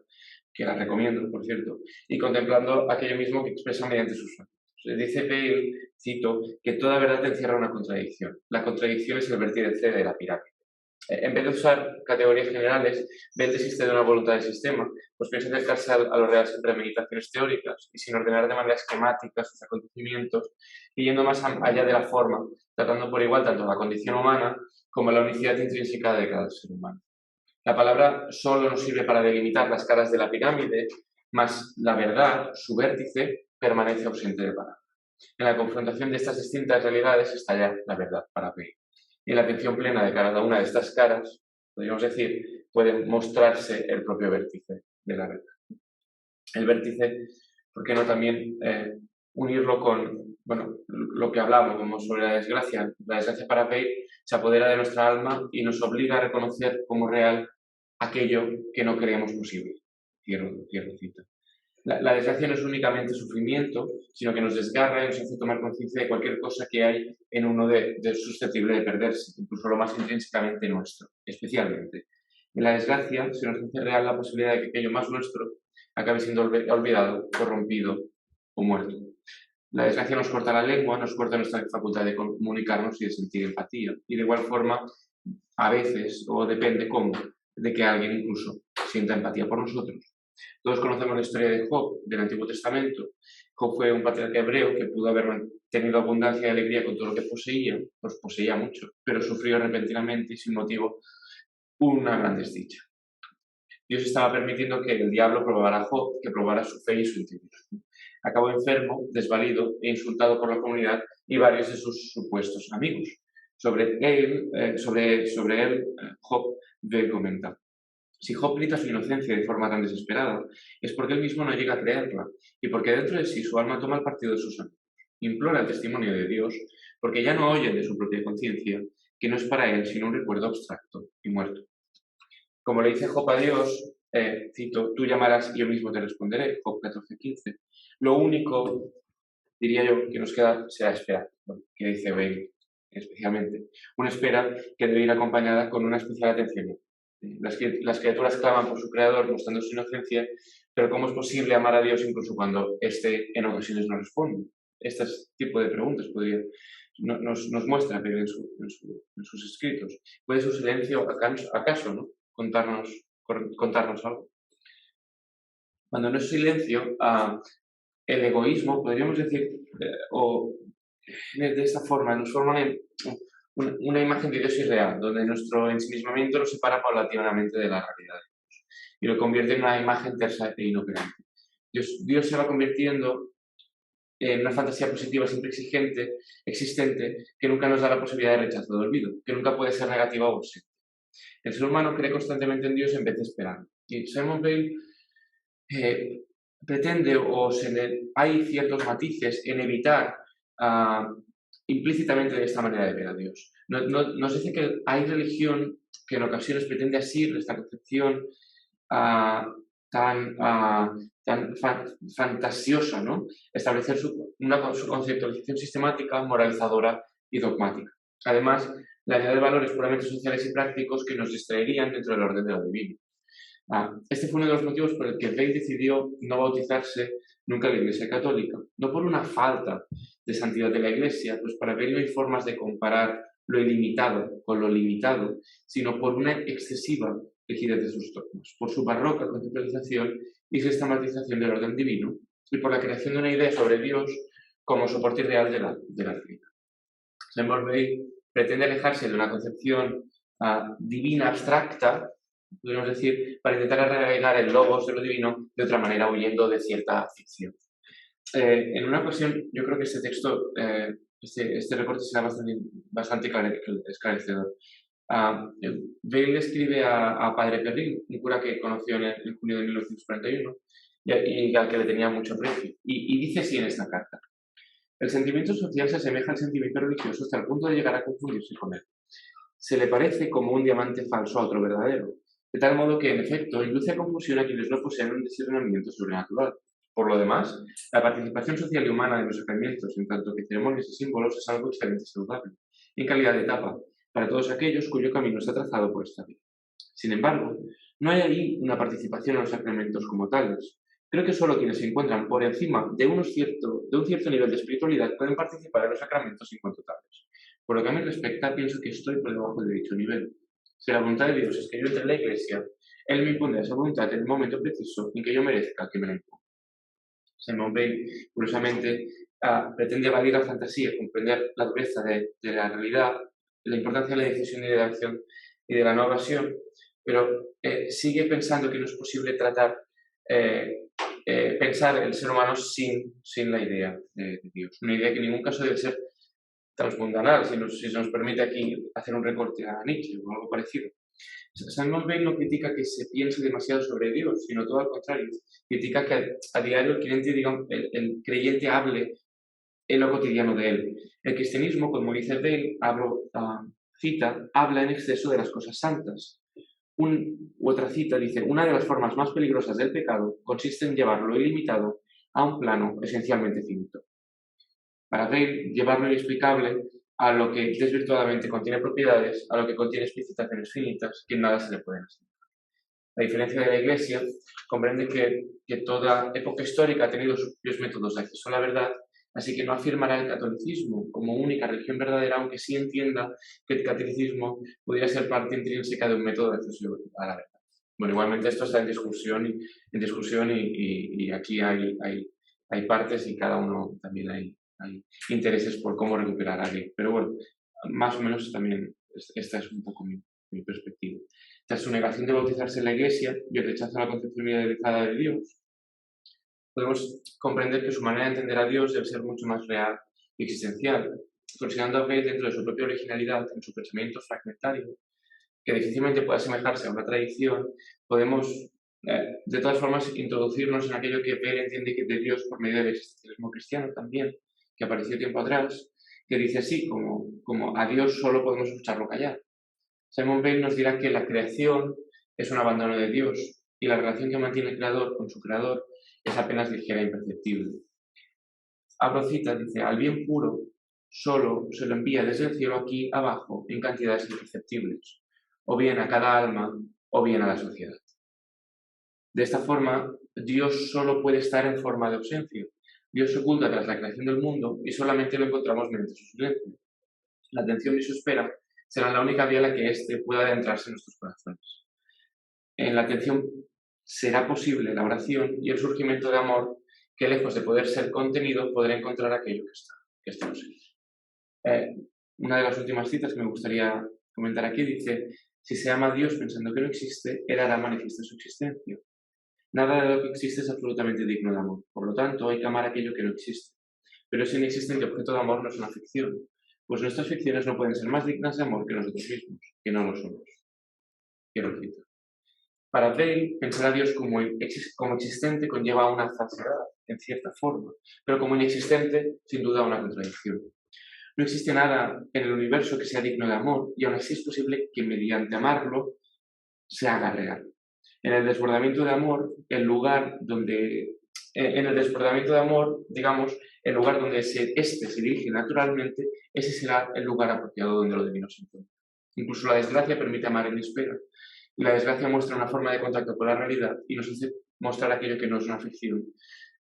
que la recomiendo, por cierto, y contemplando aquello mismo que expresa mediante sus actos. Dice Weil, cito, que toda verdad encierra una contradicción. La contradicción es el vértice de la pirámide. En vez de usar categorías generales, Weil desiste de una voluntad de sistema, pues piensa acercarse a lo real sin premeditaciones teóricas y sin ordenar de manera esquemática sus acontecimientos y yendo más allá de la forma, tratando por igual tanto la condición humana como la unicidad intrínseca de cada ser humano. La palabra solo nos sirve para delimitar las caras de la pirámide, mas la verdad, su vértice, permanece ausente de palabra. En la confrontación de estas distintas realidades estalla la verdad para Weil. Y en la atención plena de cada una de estas caras, podríamos decir, puede mostrarse el propio vértice de la verdad. El vértice, ¿por qué no también unirlo con lo que hablamos como sobre la desgracia? La desgracia para Weil se apodera de nuestra alma y nos obliga a reconocer como real aquello que no creemos posible. Cierro cita. La desgracia no es únicamente sufrimiento, sino que nos desgarra y nos hace tomar conciencia de cualquier cosa que hay en uno de susceptible de perderse, incluso lo más intrínsecamente nuestro, especialmente. En la desgracia se nos hace real la posibilidad de que aquello más nuestro acabe siendo olvidado, corrompido o muerto. La desgracia nos corta la lengua, nos corta nuestra facultad de comunicarnos y de sentir empatía. Y de igual forma, a veces, o depende cómo, de que alguien incluso sienta empatía por nosotros. Todos conocemos la historia de Job, del Antiguo Testamento. Job fue un patriarca hebreo que pudo haber tenido abundancia y alegría con todo lo que poseía, pues poseía mucho, pero sufrió repentinamente y sin motivo una gran desdicha. Dios estaba permitiendo que el diablo probara a Job, que probara su fe y su integridad. Acabó enfermo, desvalido e insultado por la comunidad y varios de sus supuestos amigos. Sobre él, Job comenta: si Job grita su inocencia de forma tan desesperada, es porque él mismo no llega a creerla y porque dentro de sí su alma toma el partido de sus amigos. Implora el testimonio de Dios porque ya no oye de su propia conciencia, que no es para él sino un recuerdo abstracto y muerto. Como le dice Job a Dios, cito, tú llamarás y yo mismo te responderé, Job 14:15. Lo único, diría yo, que nos queda será esperar, que dice Weil especialmente. Una espera que debe ir acompañada con una especial atención. Las criaturas claman por su creador mostrando su inocencia, pero ¿cómo es posible amar a Dios incluso cuando éste en ocasiones no responde? Este tipo de preguntas nos muestra en sus escritos. ¿Puede su silencio acaso ¿no? contarnos algo? Cuando no es silencio, el egoísmo, podríamos decir, de esta forma, nos forma una imagen de Dios irreal, donde nuestro ensimismamiento nos separa paulatinamente de la realidad de Dios y lo convierte en una imagen tersa e inoperante. Dios se va convirtiendo en una fantasía positiva siempre existente, que nunca nos da la posibilidad de rechazo, de olvido, que nunca puede ser negativa o ausente. El ser humano cree constantemente en Dios en vez de esperar. Y Simone Weil pretende hay ciertos matices en evitar implícitamente de esta manera de ver a Dios. Nos dice que hay religión que en ocasiones pretende asir esta concepción tan fantasiosa, ¿no? Establecer su conceptualización sistemática, moralizadora y dogmática. Además, le añade valores puramente sociales y prácticos que nos distraerían dentro del orden de lo divino. Este fue uno de los motivos por el que Weil decidió no bautizarse nunca en la Iglesia Católica. No por una falta de santidad de la Iglesia, pues para Weil no hay formas de comparar lo ilimitado con lo limitado, sino por una excesiva rigidez de sus dogmas, por su barroca conceptualización y sistematización del orden divino, y por la creación de una idea sobre Dios como soporte ideal de la realidad. Seymour Weil pretende alejarse de una concepción divina abstracta, podríamos decir, para intentar arraigar el logos de lo divino de otra manera, huyendo de cierta ficción. En una ocasión, yo creo que este texto, este reporte será bastante esclarecedor. Weil escribe a Padre Perrin, un cura que conoció en junio de 1941 y al que le tenía mucho aprecio. Y dice así en esta carta: el sentimiento social se asemeja al sentimiento religioso hasta el punto de llegar a confundirse con él. Se le parece como un diamante falso a otro verdadero, de tal modo que, en efecto, induce a confusión a quienes no poseen un discernimiento sobrenatural. Por lo demás, la participación social y humana en los sacramentos, en tanto que ceremonias y símbolos, es algo excelente y saludable, en calidad de etapa, para todos aquellos cuyo camino está trazado por esta vida. Sin embargo, no hay ahí una participación en los sacramentos como tales. Creo que solo quienes se encuentran por encima de un cierto nivel de espiritualidad pueden participar en los sacramentos en cuanto tales. Por lo que a mí respecta, pienso que estoy por debajo de dicho nivel. Si la voluntad de Dios es que yo entre en la Iglesia, Él me impondrá esa voluntad en el momento preciso en que yo merezca que me la imponga. Seymour Weil, curiosamente, pretende evadir la fantasía, comprender la dureza de la realidad, la importancia de la decisión y de la acción y de la no evasión, pero sigue pensando que no es posible pensar el ser humano sin la idea de Dios. Una idea que en ningún caso debe ser transmundanal, si nos permite aquí hacer un recorte a Nietzsche o algo parecido. Seymour Weil no critica que se piense demasiado sobre Dios, sino todo al contrario. Critica que a diario el creyente hable en lo cotidiano de él. El cristianismo, como dice Weil, habla en exceso de las cosas santas. Otra cita dice: una de las formas más peligrosas del pecado consiste en llevar lo ilimitado a un plano esencialmente finito. Para Weil, llevar lo inexplicable a lo que desvirtuadamente contiene propiedades, a lo que contiene explicitaciones finitas, que nada se le pueden asignar. La diferencia de la Iglesia comprende que toda época histórica ha tenido sus propios métodos de acceso a la verdad, así que no afirmará el catolicismo como única religión verdadera, aunque sí entienda que el catolicismo podría ser parte intrínseca de un método de acceso a la verdad. Bueno, igualmente esto está en discusión y aquí hay partes y cada uno también hay intereses por cómo recuperar a alguien. Pero bueno, más o menos también esta es un poco mi perspectiva. Tras su negación de bautizarse en la Iglesia y el rechazo a la concepción idealizada de Dios, podemos comprender que su manera de entender a Dios debe ser mucho más real y existencial, considerando a Weil dentro de su propia originalidad, en su pensamiento fragmentario, que difícilmente puede asemejarse a una tradición. Podemos, de todas formas, introducirnos en aquello que Weil entiende que de Dios por medio del existencialismo cristiano también, que apareció tiempo atrás, que dice así, como a Dios solo podemos escucharlo callar. Seymour Weil nos dirá que la creación es un abandono de Dios y la relación que mantiene el creador con su creador es apenas ligera e imperceptible. Abro cita, dice: al bien puro solo se lo envía desde el cielo aquí abajo en cantidades imperceptibles, o bien a cada alma o bien a la sociedad. De esta forma, Dios solo puede estar en forma de ausencia. Dios se oculta tras la creación del mundo y solamente lo encontramos mediante su silencio. La atención y su espera serán la única vía en la que éste pueda adentrarse en nuestros corazones. En la atención será posible la oración y el surgimiento de amor que, lejos de poder ser contenido, podrá encontrar aquello que está ausente. Una de las últimas citas que me gustaría comentar aquí dice: si se ama a Dios pensando que no existe, Él hará manifiesta su existencia. Nada de lo que existe es absolutamente digno de amor. Por lo tanto, hay que amar aquello que no existe. Pero ese inexistente objeto de amor no es una ficción, pues nuestras ficciones no pueden ser más dignas de amor que nosotros mismos, que no lo somos. Quiero citar. Para Bale, pensar a Dios como existente conlleva una falsedad, en cierta forma, pero como inexistente, sin duda, una contradicción. No existe nada en el universo que sea digno de amor, y aún así es posible que mediante amarlo se haga real. En el desbordamiento de amor, digamos, el lugar donde este se dirige naturalmente, ese será el lugar apropiado donde lo divino se encuentra. Incluso la desgracia permite amar en espera. Y la desgracia muestra una forma de contacto con la realidad y nos hace mostrar aquello que no es una ficción,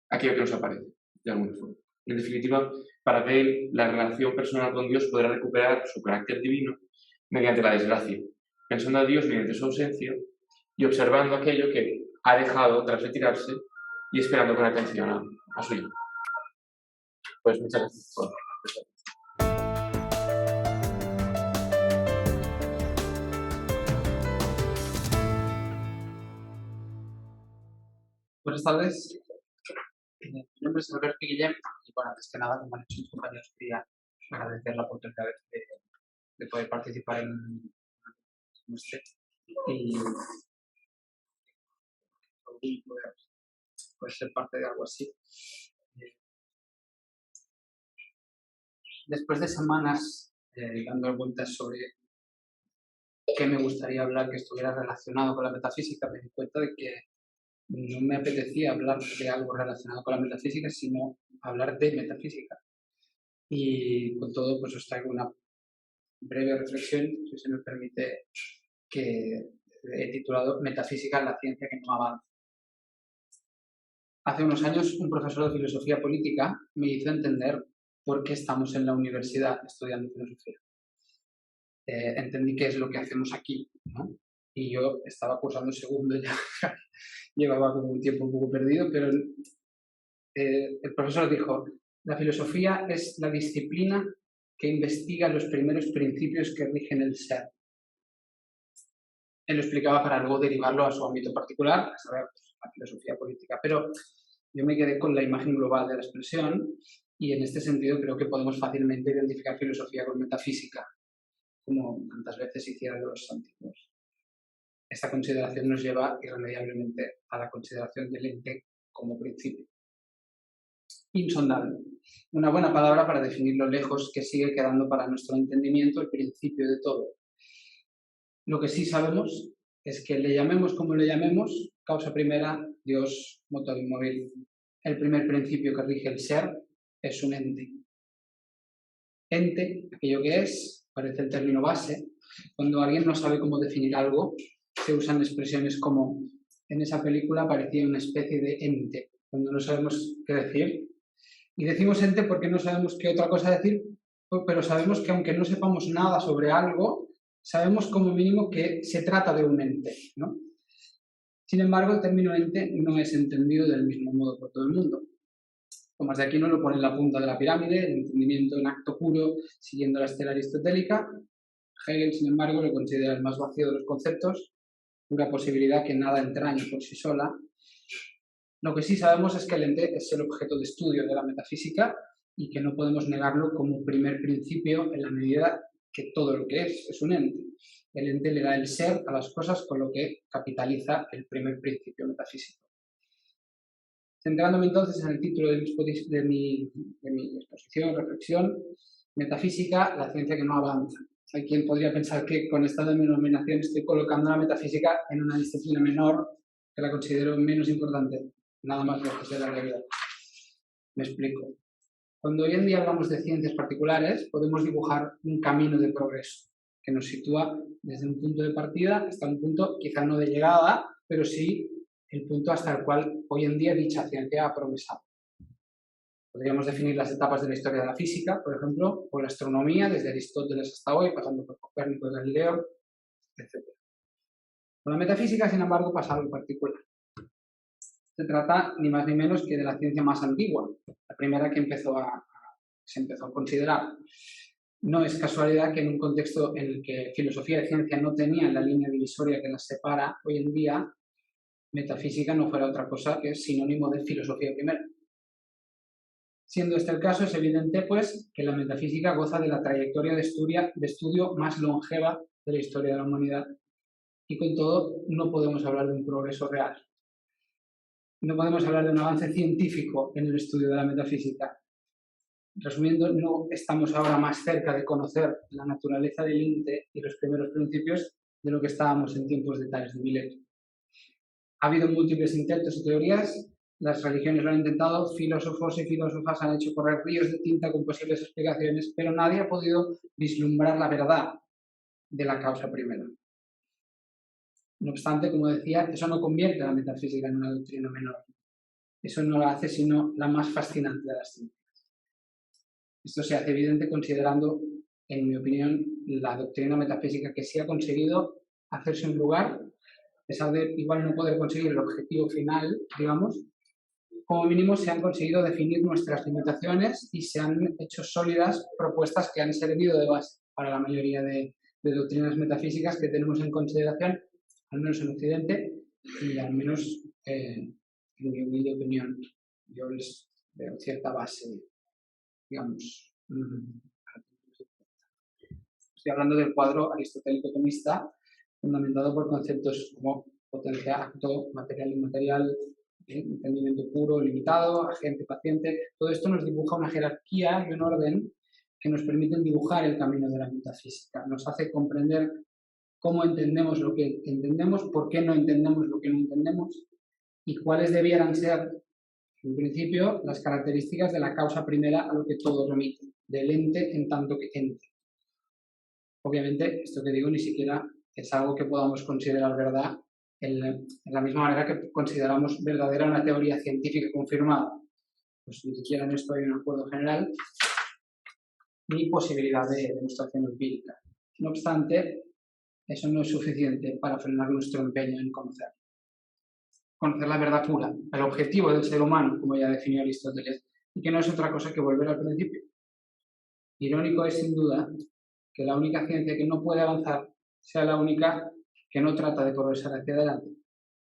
aquello que nos aparece, de alguna forma. En definitiva, para Bale, la relación personal con Dios podrá recuperar su carácter divino mediante la desgracia, pensando a Dios mediante su ausencia y observando aquello que ha dejado tras retirarse y esperando con atención a su hijo. Pues muchas gracias por Buenas tardes. Mi nombre es Alberto Guillem y, bueno, antes que nada, como han hecho mis compañeros, quería agradecer la oportunidad de poder participar en este y poder ser parte de algo así. Después de semanas dando vueltas sobre qué me gustaría hablar que estuviera relacionado con la metafísica, me di cuenta de que no me apetecía hablar de algo relacionado con la metafísica, sino hablar de metafísica. Y con todo, pues os traigo una breve reflexión, si se me permite, que he titulado Metafísica, la ciencia que no avanza. Hace unos años, un profesor de filosofía política me hizo entender por qué estamos en la universidad estudiando filosofía. Entendí qué es lo que hacemos aquí, ¿no? Y yo estaba cursando segundo ya, llevaba como un tiempo un poco perdido, pero el profesor dijo, la filosofía es la disciplina que investiga los primeros principios que rigen el ser. Él lo explicaba para luego derivarlo a su ámbito particular, a saber, la filosofía política, pero yo me quedé con la imagen global de la expresión y en este sentido creo que podemos fácilmente identificar filosofía con metafísica, como tantas veces hicieron los antiguos. Esta consideración nos lleva irremediablemente a la consideración del ente como principio. Insondable. Una buena palabra para definir lo lejos que sigue quedando para nuestro entendimiento el principio de todo. Lo que sí sabemos es que le llamemos como le llamemos, causa primera, Dios, motor inmóvil. El primer principio que rige el ser es un ente. Ente, aquello que es, parece el término base. Cuando alguien no sabe cómo definir algo, se usan expresiones como en esa película parecía una especie de ente, cuando no sabemos qué decir. Y decimos ente porque no sabemos qué otra cosa decir, pero sabemos que aunque no sepamos nada sobre algo, sabemos como mínimo que se trata de un ente, ¿no? Sin embargo, el término ente no es entendido del mismo modo por todo el mundo. Tomás de Aquino lo pone en la punta de la pirámide, el entendimiento en acto puro, siguiendo la estela aristotélica. Hegel, sin embargo, lo considera el más vacío de los conceptos, pura posibilidad que nada entraña por sí sola. Lo que sí sabemos es que el ente es el objeto de estudio de la metafísica y que no podemos negarlo como primer principio en la medida que todo lo que es un ente. El ente le da el ser a las cosas, con lo que capitaliza el primer principio metafísico. Centrándome entonces en el título de mi exposición, reflexión, metafísica, la ciencia que no avanza. Hay quien podría pensar que con esta denominación estoy colocando la metafísica en una disciplina menor que la considero menos importante, nada más lejos de la realidad. Me explico. Cuando hoy en día hablamos de ciencias particulares, podemos dibujar un camino de progreso que nos sitúa desde un punto de partida hasta un punto quizá no de llegada, pero sí el punto hasta el cual hoy en día dicha ciencia ha progresado. Podríamos definir las etapas de la historia de la física, por ejemplo, o la astronomía, desde Aristóteles hasta hoy, pasando por Copérnico y Galileo, etc. Con la metafísica, sin embargo, pasa algo particular. Se trata ni más ni menos que de la ciencia más antigua, la primera que se empezó a considerar. No es casualidad que en un contexto en el que filosofía y ciencia no tenían la línea divisoria que las separa hoy en día, metafísica no fuera otra cosa que sinónimo de filosofía primera. Siendo este el caso, es evidente, pues, que la metafísica goza de la trayectoria de estudio más longeva de la historia de la humanidad. y con todo no podemos hablar de un progreso real. No podemos hablar de un avance científico en el estudio de la metafísica. Resumiendo, no estamos ahora más cerca de conocer la naturaleza del ente y los primeros principios de lo que estábamos en tiempos de Tales de Mileto. Ha habido múltiples intentos y teorías, las religiones lo han intentado, filósofos y filósofas han hecho correr ríos de tinta con posibles explicaciones, pero nadie ha podido vislumbrar la verdad de la causa primera. No obstante, como decía, eso no convierte a la metafísica en una doctrina menor. Eso no la hace sino la más fascinante de las ciencias. Esto se hace evidente considerando, en mi opinión, la doctrina metafísica que sí ha conseguido hacerse un lugar, a pesar de igual no poder conseguir el objetivo final, digamos, como mínimo se han conseguido definir nuestras limitaciones y se han hecho sólidas propuestas que han servido de base para la mayoría de doctrinas metafísicas que tenemos en consideración, al menos en Occidente, y al menos, en mi humilde opinión, yo les veo cierta base, digamos. Estoy hablando del cuadro aristotélico-tomista, fundamentado por conceptos como potencia, acto, material, inmaterial, entendimiento puro, limitado, agente, paciente. Todo esto nos dibuja una jerarquía y un orden que nos permiten dibujar el camino de la metafísica. Nos hace comprender cómo entendemos lo que entendemos, por qué no entendemos lo que no entendemos y cuáles debieran ser, en principio, las características de la causa primera a lo que todo remite, del ente en tanto que ente. Obviamente, esto que digo ni siquiera es algo que podamos considerar verdad en la misma manera que consideramos verdadera una teoría científica confirmada. Pues ni siquiera en esto hay un acuerdo general ni posibilidad de demostración empírica. No obstante, eso no es suficiente para frenar nuestro empeño en conocer. Conocer la verdad pura, el objetivo del ser humano, como ya definió Aristóteles, y que no es otra cosa que volver al principio. Irónico es, sin duda, que la única ciencia que no puede avanzar sea la única que no trata de progresar hacia adelante,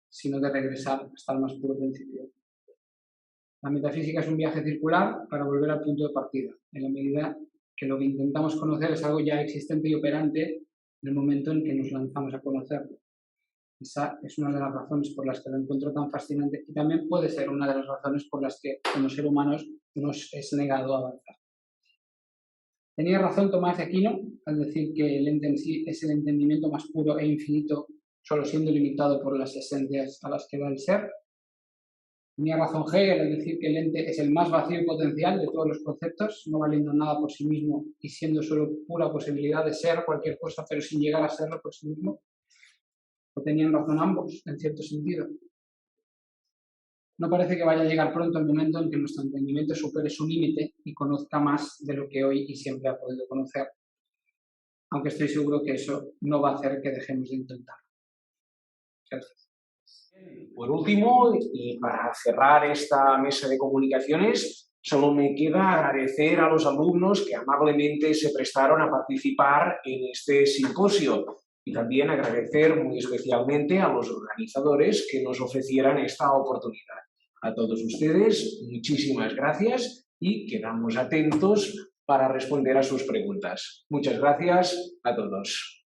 sino de regresar hasta el más puro principio. La metafísica es un viaje circular para volver al punto de partida, en la medida que lo que intentamos conocer es algo ya existente y operante en el momento en que nos lanzamos a conocerlo. Esa es una de las razones por las que lo encuentro tan fascinante y también puede ser una de las razones por las que como seres humanos nos es negado avanzar. Tenía razón Tomás de Aquino al decir que el ente en sí es el entendimiento más puro e infinito, solo siendo limitado por las esencias a las que da el ser. Tenía razón Hegel al decir que el ente es el más vacío y potencial de todos los conceptos, no valiendo nada por sí mismo y siendo solo pura posibilidad de ser cualquier cosa, pero sin llegar a serlo por sí mismo. ¿O tenían razón ambos, en cierto sentido? No parece que vaya a llegar pronto el momento en que nuestro entendimiento supere su límite y conozca más de lo que hoy y siempre ha podido conocer. Aunque estoy seguro que eso no va a hacer que dejemos de intentarlo. Gracias. Por último, y para cerrar esta mesa de comunicaciones, solo me queda agradecer a los alumnos que amablemente se prestaron a participar en este simposio y también agradecer muy especialmente a los organizadores que nos ofrecieran esta oportunidad. A todos ustedes, muchísimas gracias y quedamos atentos para responder a sus preguntas. Muchas gracias a todos.